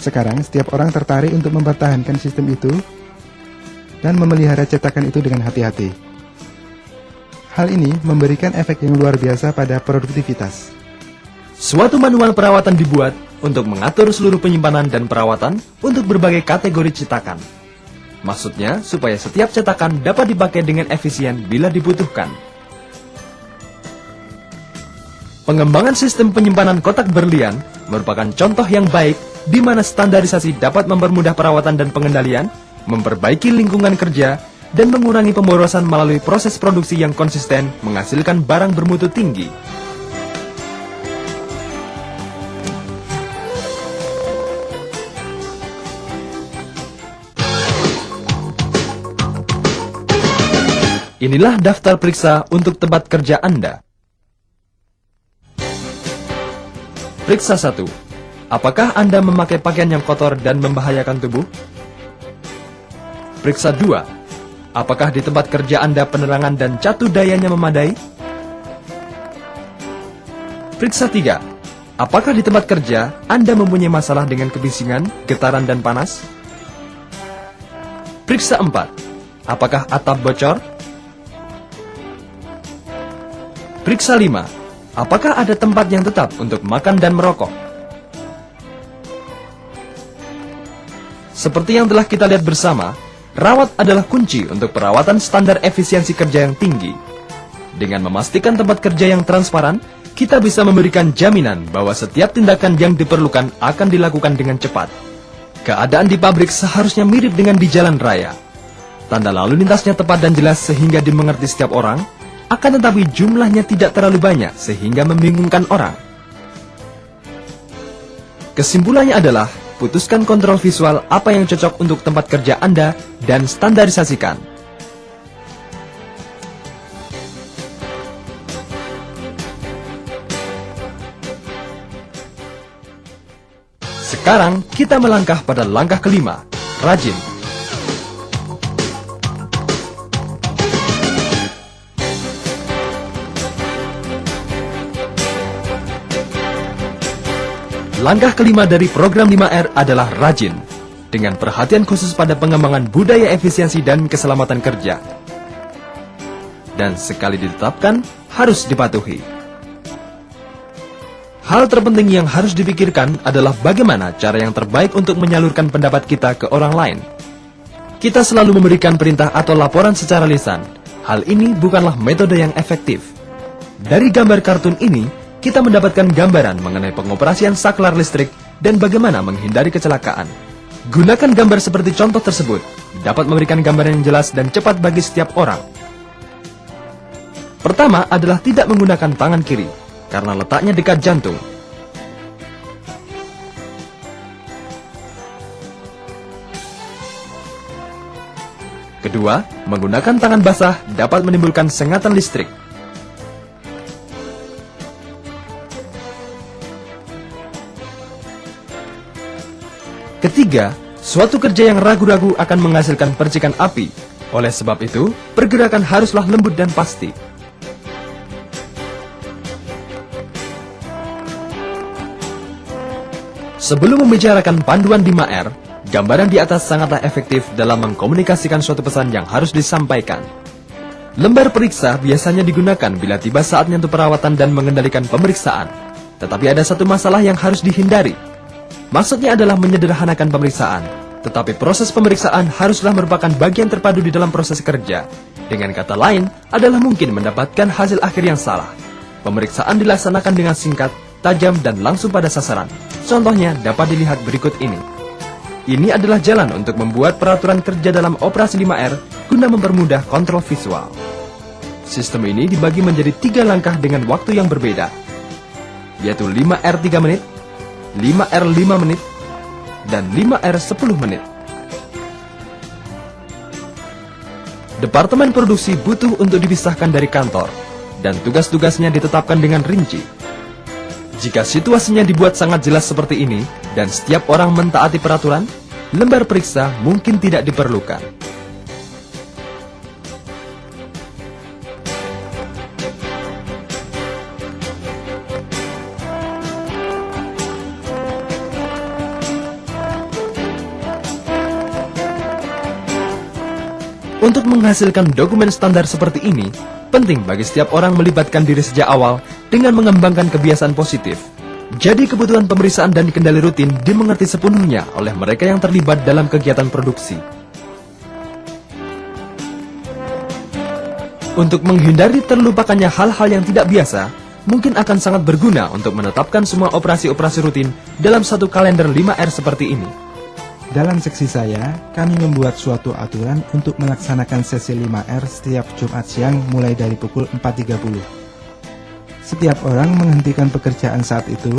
Sekarang, setiap orang tertarik untuk mempertahankan sistem itu dan memelihara cetakan itu dengan hati-hati. Hal ini memberikan efek yang luar biasa pada produktivitas. Suatu manual perawatan dibuat untuk mengatur seluruh penyimpanan dan perawatan untuk berbagai kategori cetakan. Maksudnya, supaya setiap cetakan dapat dipakai dengan efisien bila dibutuhkan. Pengembangan sistem penyimpanan kotak berlian merupakan contoh yang baik di mana standarisasi dapat mempermudah perawatan dan pengendalian, memperbaiki lingkungan kerja, dan mengurangi pemborosan melalui proses produksi yang konsisten menghasilkan barang bermutu tinggi. Inilah daftar periksa untuk tempat kerja Anda. Periksa 1. Apakah Anda memakai pakaian yang kotor dan membahayakan tubuh? Periksa 2. Apakah di tempat kerja Anda penerangan dan catu dayanya memadai? Periksa 3. Apakah di tempat kerja Anda mempunyai masalah dengan kebisingan, getaran, dan panas? Periksa 4. Apakah atap bocor? Periksa 5. Apakah ada tempat yang tetap untuk makan dan merokok? Seperti yang telah kita lihat bersama, rawat adalah kunci untuk perawatan standar efisiensi kerja yang tinggi. Dengan memastikan tempat kerja yang transparan, kita bisa memberikan jaminan bahwa setiap tindakan yang diperlukan akan dilakukan dengan cepat. Keadaan di pabrik seharusnya mirip dengan di jalan raya. Tanda lalu lintasnya tepat dan jelas sehingga dimengerti setiap orang, akan tetapi jumlahnya tidak terlalu banyak sehingga membingungkan orang. Kesimpulannya adalah, putuskan kontrol visual apa yang cocok untuk tempat kerja Anda dan standarisasikan. Sekarang kita melangkah pada langkah kelima, rajin. Langkah kelima dari program 5R adalah rajin, dengan perhatian khusus pada pengembangan budaya efisiensi dan keselamatan kerja. Dan sekali ditetapkan, harus dipatuhi. Hal terpenting yang harus dipikirkan adalah bagaimana cara yang terbaik untuk menyalurkan pendapat kita ke orang lain. Kita selalu memberikan perintah atau laporan secara lisan. Hal ini bukanlah metode yang efektif. Dari gambar kartun ini, kita mendapatkan gambaran mengenai pengoperasian saklar listrik dan bagaimana menghindari kecelakaan. Gunakan gambar seperti contoh tersebut, dapat memberikan gambaran yang jelas dan cepat bagi setiap orang. Pertama adalah tidak menggunakan tangan kiri, karena letaknya dekat jantung. Kedua, menggunakan tangan basah dapat menimbulkan sengatan listrik. Ketiga, suatu kerja yang ragu-ragu akan menghasilkan percikan api. Oleh sebab itu, pergerakan haruslah lembut dan pasti. Sebelum membicarakan panduan 5R, gambaran di atas sangatlah efektif dalam mengkomunikasikan suatu pesan yang harus disampaikan. Lembar periksa biasanya digunakan bila tiba saatnya untuk perawatan dan mengendalikan pemeriksaan. Tetapi ada satu masalah yang harus dihindari. Maksudnya adalah menyederhanakan pemeriksaan, tetapi proses pemeriksaan haruslah merupakan bagian terpadu di dalam proses kerja. Dengan kata lain, adalah mungkin mendapatkan hasil akhir yang salah. Pemeriksaan dilaksanakan dengan singkat, tajam, dan langsung pada sasaran. Contohnya dapat dilihat berikut ini. Ini adalah jalan untuk membuat peraturan kerja dalam operasi 5R guna mempermudah kontrol visual. Sistem ini dibagi menjadi 3 langkah dengan waktu yang berbeda. yaitu 5R 3 menit, 5R 5 menit, dan 5R 10 menit. Departemen produksi butuh untuk dipisahkan dari kantor, dan tugas-tugasnya ditetapkan dengan rinci. Jika situasinya dibuat sangat jelas seperti ini, dan setiap orang mentaati peraturan, lembar periksa mungkin tidak diperlukan. Untuk menghasilkan dokumen standar seperti ini, penting bagi setiap orang melibatkan diri sejak awal dengan mengembangkan kebiasaan positif. Jadi kebutuhan pemeriksaan dan kendali rutin dimengerti sepenuhnya oleh mereka yang terlibat dalam kegiatan produksi. Untuk menghindari terlupakannya hal-hal yang tidak biasa, mungkin akan sangat berguna untuk menetapkan semua operasi-operasi rutin dalam satu kalender 5R seperti ini. Dalam seksi saya, kami membuat suatu aturan untuk melaksanakan sesi 5R setiap Jumat siang mulai dari pukul 4.30. Setiap orang menghentikan pekerjaan saat itu,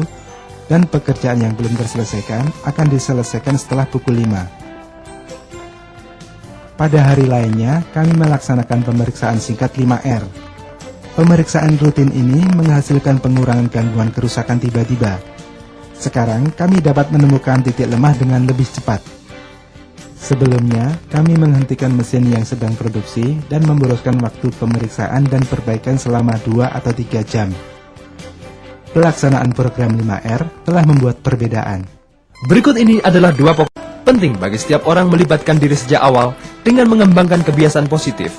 dan pekerjaan yang belum terselesaikan akan diselesaikan setelah pukul 5. Pada hari lainnya, kami melaksanakan pemeriksaan singkat 5R. Pemeriksaan rutin ini menghasilkan pengurangan gangguan kerusakan tiba-tiba. Sekarang, kami dapat menemukan titik lemah dengan lebih cepat. Sebelumnya, kami menghentikan mesin yang sedang produksi dan memboroskan waktu pemeriksaan dan perbaikan selama 2 atau 3 jam. Pelaksanaan program 5R telah membuat perbedaan. Berikut ini adalah 2 pokok penting bagi setiap orang melibatkan diri sejak awal dengan mengembangkan kebiasaan positif.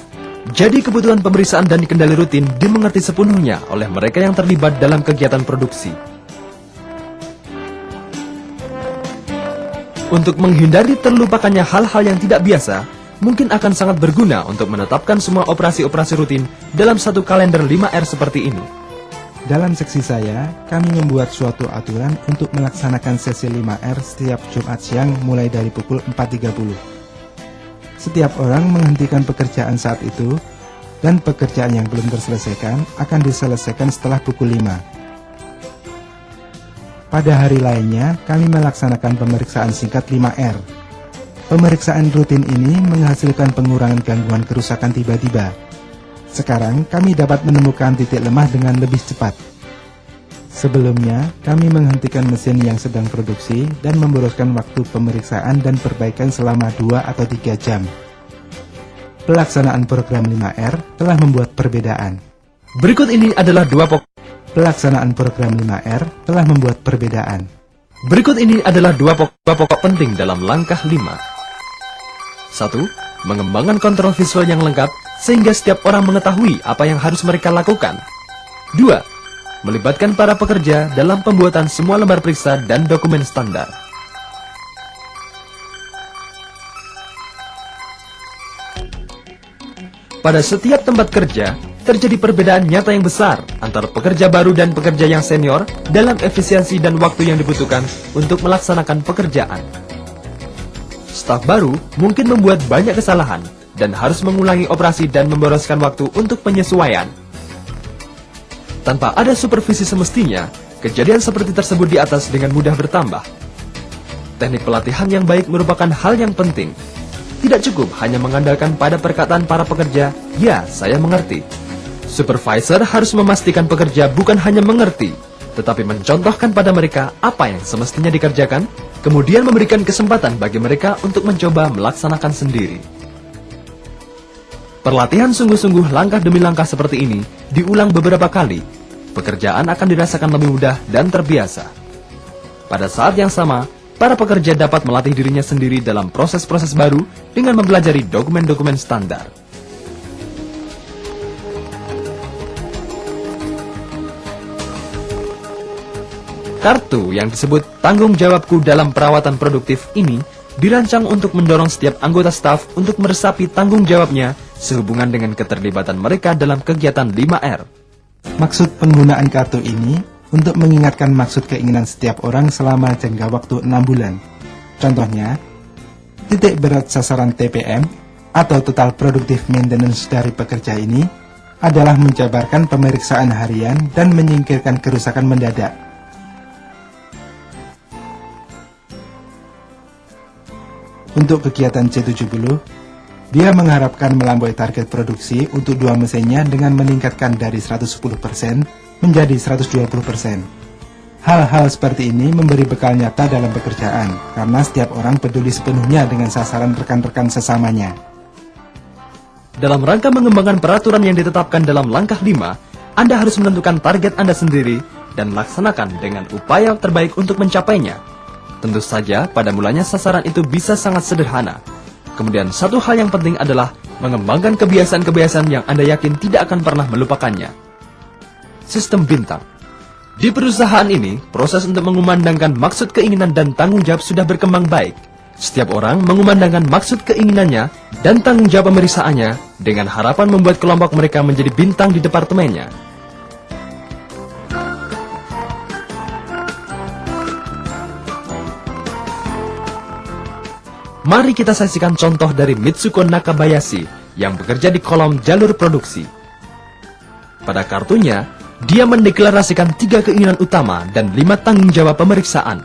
Jadi kebutuhan pemeriksaan dan kendali rutin dimengerti sepenuhnya oleh mereka yang terlibat dalam kegiatan produksi. Untuk menghindari terlupakannya hal-hal yang tidak biasa, mungkin akan sangat berguna untuk menetapkan semua operasi-operasi rutin dalam satu kalender 5R seperti ini. Dalam seksi saya, kami membuat suatu aturan untuk melaksanakan sesi 5R setiap Jumat siang mulai dari pukul 4.30. Setiap orang menghentikan pekerjaan saat itu, dan pekerjaan yang belum terselesaikan akan diselesaikan setelah pukul 5. Pada hari lainnya, kami melaksanakan pemeriksaan singkat 5R. Pemeriksaan rutin ini menghasilkan pengurangan gangguan kerusakan tiba-tiba. Sekarang, kami dapat menemukan titik lemah dengan lebih cepat. Sebelumnya, kami menghentikan mesin yang sedang produksi dan memboroskan waktu pemeriksaan dan perbaikan selama 2 atau 3 jam. Pelaksanaan program 5R telah membuat perbedaan. Berikut ini adalah 2 pokok. Pelaksanaan program 5R telah membuat perbedaan. Berikut ini adalah 2 pokok penting dalam langkah 5. 1. Mengembangkan kontrol visual yang lengkap sehingga setiap orang mengetahui apa yang harus mereka lakukan. 2. Melibatkan para pekerja dalam pembuatan semua lembar periksa dan dokumen standar. Pada setiap tempat kerja, terjadi perbedaan nyata yang besar antara pekerja baru dan pekerja yang senior dalam efisiensi dan waktu yang dibutuhkan untuk melaksanakan pekerjaan. Staf baru mungkin membuat banyak kesalahan dan harus mengulangi operasi dan memboroskan waktu untuk penyesuaian. Tanpa ada supervisi semestinya, kejadian seperti tersebut di atas dengan mudah bertambah. Teknik pelatihan yang baik merupakan hal yang penting. Tidak cukup hanya mengandalkan pada perkataan para pekerja, "Ya, saya mengerti." Supervisor harus memastikan pekerja bukan hanya mengerti, tetapi mencontohkan pada mereka apa yang semestinya dikerjakan, kemudian memberikan kesempatan bagi mereka untuk mencoba melaksanakan sendiri. Perlatihan sungguh-sungguh langkah demi langkah seperti ini diulang beberapa kali. Pekerjaan akan dirasakan lebih mudah dan terbiasa. Pada saat yang sama, para pekerja dapat melatih dirinya sendiri dalam proses-proses baru dengan mempelajari dokumen-dokumen standar. Kartu yang disebut tanggung jawabku dalam perawatan produktif ini dirancang untuk mendorong setiap anggota staf untuk meresapi tanggung jawabnya sehubungan dengan keterlibatan mereka dalam kegiatan 5R. Maksud penggunaan kartu ini untuk mengingatkan maksud keinginan setiap orang selama jangka waktu 6 bulan. Contohnya, titik berat sasaran TPM atau Total Productive Maintenance dari pekerja ini adalah menjabarkan pemeriksaan harian dan menyingkirkan kerusakan mendadak Untuk kegiatan C70, dia mengharapkan melampaui target produksi untuk 2 mesinnya dengan meningkatkan dari 110% menjadi 120%. Hal-hal seperti ini memberi bekal nyata dalam pekerjaan, karena setiap orang peduli sepenuhnya dengan sasaran rekan-rekan sesamanya. Dalam rangka mengembangkan peraturan yang ditetapkan dalam langkah 5, Anda harus menentukan target Anda sendiri dan laksanakan dengan upaya terbaik untuk mencapainya. Tentu saja, pada mulanya sasaran itu bisa sangat sederhana. Kemudian satu hal yang penting adalah mengembangkan kebiasaan-kebiasaan yang Anda yakin tidak akan pernah melupakannya. Sistem bintang. Di perusahaan ini, proses untuk mengumandangkan maksud keinginan dan tanggung jawab sudah berkembang baik. Setiap orang mengumandangkan maksud keinginannya dan tanggung jawab pemeriksaannya dengan harapan membuat kelompok mereka menjadi bintang di departemennya. Mari kita saksikan contoh dari Mitsuko Nakabayashi yang bekerja di kolom jalur produksi. Pada kartunya, dia mendeklarasikan 3 keinginan utama dan 5 tanggung jawab pemeriksaan.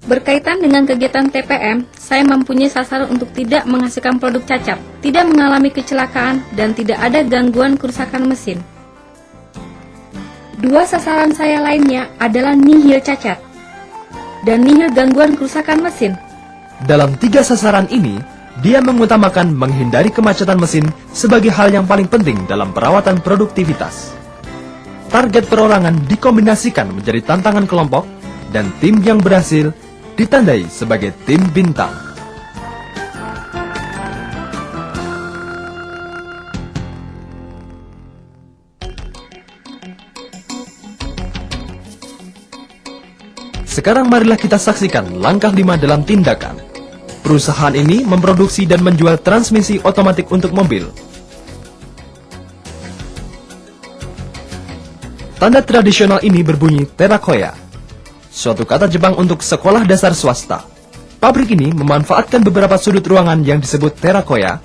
Berkaitan dengan kegiatan TPM, saya mempunyai sasaran untuk tidak menghasilkan produk cacat, tidak mengalami kecelakaan, dan tidak ada gangguan kerusakan mesin. 2 sasaran saya lainnya adalah nihil cacat dan nihil gangguan kerusakan mesin. Dalam 3 sasaran ini, dia mengutamakan menghindari kemacetan mesin sebagai hal yang paling penting dalam perawatan produktivitas. Target perorangan dikombinasikan menjadi tantangan kelompok, dan tim yang berhasil ditandai sebagai tim bintang. Sekarang marilah kita saksikan langkah 5 dalam tindakan. Perusahaan ini memproduksi dan menjual transmisi otomatik untuk mobil. Tanda tradisional ini berbunyi terakoya, suatu kata Jepang untuk sekolah dasar swasta. Pabrik ini memanfaatkan beberapa sudut ruangan yang disebut terakoya,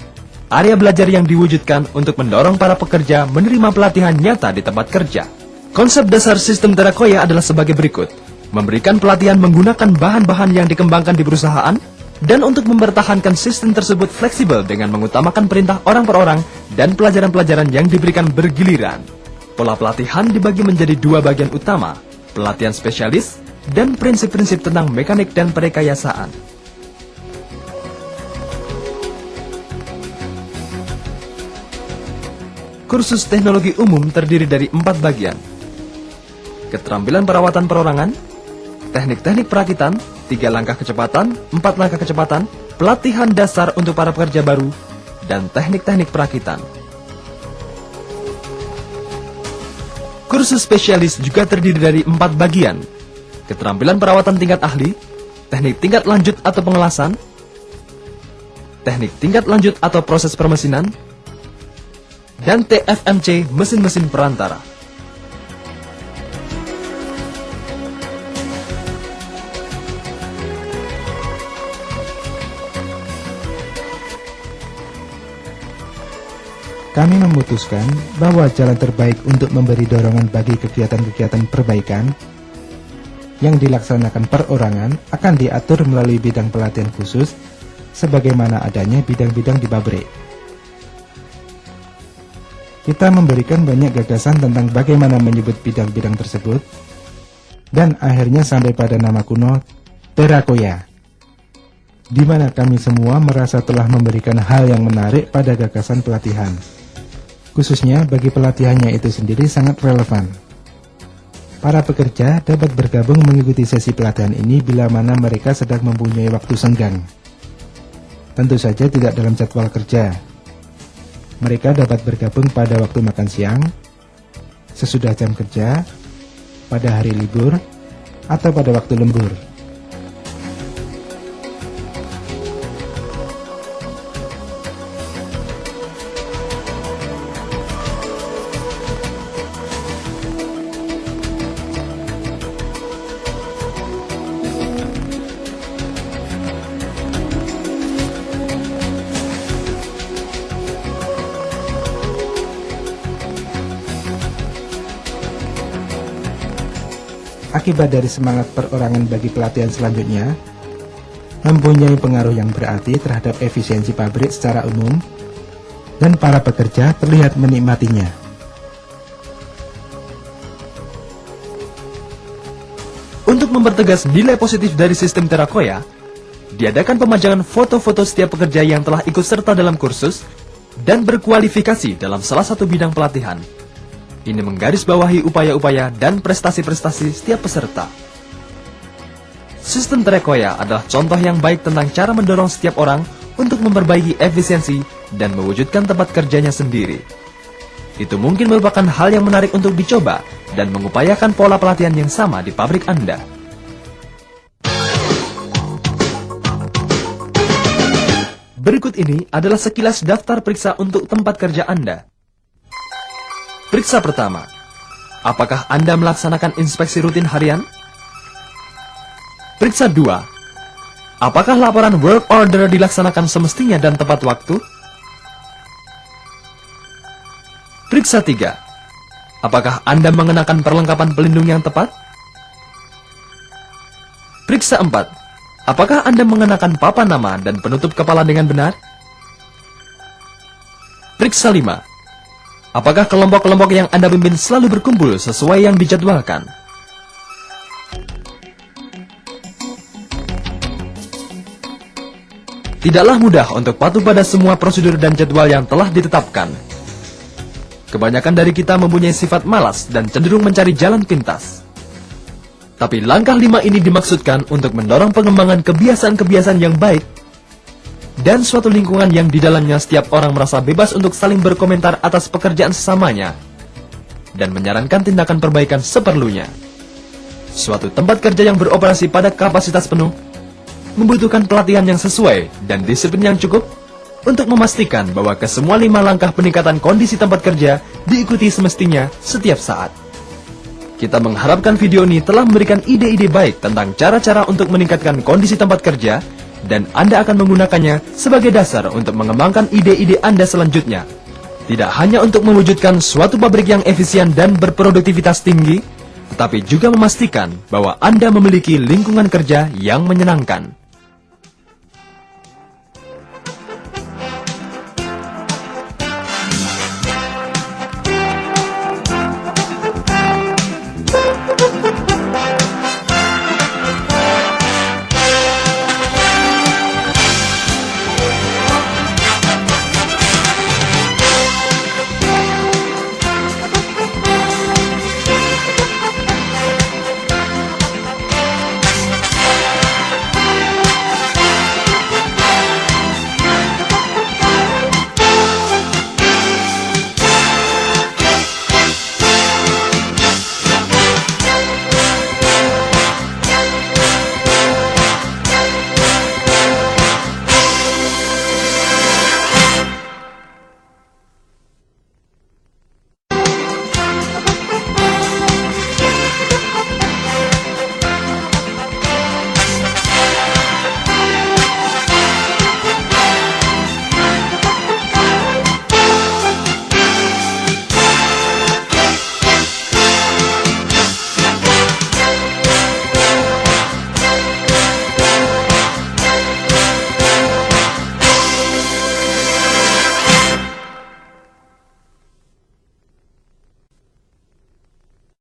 area belajar yang diwujudkan untuk mendorong para pekerja menerima pelatihan nyata di tempat kerja. Konsep dasar sistem terakoya adalah sebagai berikut: memberikan pelatihan menggunakan bahan-bahan yang dikembangkan di perusahaan, dan untuk mempertahankan sistem tersebut fleksibel dengan mengutamakan perintah orang per orang dan pelajaran-pelajaran yang diberikan bergiliran. Pola pelatihan dibagi menjadi 2 bagian utama, pelatihan spesialis dan prinsip-prinsip tentang mekanik dan perekayasaan. Kursus teknologi umum terdiri dari 4 bagian: keterampilan perawatan perorangan, teknik-teknik perakitan, 3 langkah kecepatan, 4 langkah kecepatan, pelatihan dasar untuk para pekerja baru, dan teknik-teknik perakitan. Kursus spesialis juga terdiri dari 4 bagian: keterampilan perawatan tingkat ahli, teknik tingkat lanjut atau pengelasan, teknik tingkat lanjut atau proses permesinan, dan TFMC mesin-mesin perantara. Kami memutuskan bahwa jalan terbaik untuk memberi dorongan bagi kegiatan-kegiatan perbaikan yang dilaksanakan perorangan akan diatur melalui bidang pelatihan khusus sebagaimana adanya bidang-bidang di pabrik. Kita memberikan banyak gagasan tentang bagaimana menyebut bidang-bidang tersebut, dan akhirnya sampai pada nama kuno Terakoya, di mana kami semua merasa telah memberikan hal yang menarik pada gagasan pelatihan. Khususnya bagi pelatihannya itu sendiri sangat relevan. Para pekerja dapat bergabung mengikuti sesi pelatihan ini bila mana mereka sedang mempunyai waktu senggang. Tentu saja tidak dalam jadwal kerja. Mereka dapat bergabung pada waktu makan siang, sesudah jam kerja, pada hari libur, atau pada waktu lembur. akibat dari semangat perorangan bagi pelatihan selanjutnya, mempunyai pengaruh yang berarti terhadap efisiensi pabrik secara umum, dan para pekerja terlihat menikmatinya. Untuk mempertegas nilai positif dari sistem Terakoya, diadakan pemajangan foto-foto setiap pekerja yang telah ikut serta dalam kursus dan berkualifikasi dalam salah satu bidang pelatihan. Ini menggarisbawahi upaya-upaya dan prestasi-prestasi setiap peserta. Sistem Terakoya adalah contoh yang baik tentang cara mendorong setiap orang untuk memperbaiki efisiensi dan mewujudkan tempat kerjanya sendiri. Itu mungkin merupakan hal yang menarik untuk dicoba dan mengupayakan pola pelatihan yang sama di pabrik Anda. Berikut ini adalah sekilas daftar periksa untuk tempat kerja Anda. Periksa pertama, apakah Anda melaksanakan inspeksi rutin harian? Periksa 2, apakah laporan work order dilaksanakan semestinya dan tepat waktu? Periksa 3, apakah Anda mengenakan perlengkapan pelindung yang tepat? Periksa 4, apakah Anda mengenakan papan nama dan penutup kepala dengan benar? Periksa 5, apakah kelompok-kelompok yang Anda pimpin selalu berkumpul sesuai yang dijadwalkan? Tidaklah mudah untuk patuh pada semua prosedur dan jadwal yang telah ditetapkan. Kebanyakan dari kita mempunyai sifat malas dan cenderung mencari jalan pintas. Tapi langkah 5 ini dimaksudkan untuk mendorong pengembangan kebiasaan-kebiasaan yang baik dan suatu lingkungan yang di dalamnya setiap orang merasa bebas untuk saling berkomentar atas pekerjaan sesamanya dan menyarankan tindakan perbaikan seperlunya. Suatu tempat kerja yang beroperasi pada kapasitas penuh membutuhkan pelatihan yang sesuai dan disiplin yang cukup untuk memastikan bahwa kesemua 5 langkah peningkatan kondisi tempat kerja diikuti semestinya setiap saat. Kita mengharapkan video ini telah memberikan ide-ide baik tentang cara-cara untuk meningkatkan kondisi tempat kerja, dan Anda akan menggunakannya sebagai dasar untuk mengembangkan ide-ide Anda selanjutnya. Tidak hanya untuk mewujudkan suatu pabrik yang efisien dan berproduktivitas tinggi, tetapi juga memastikan bahwa Anda memiliki lingkungan kerja yang menyenangkan.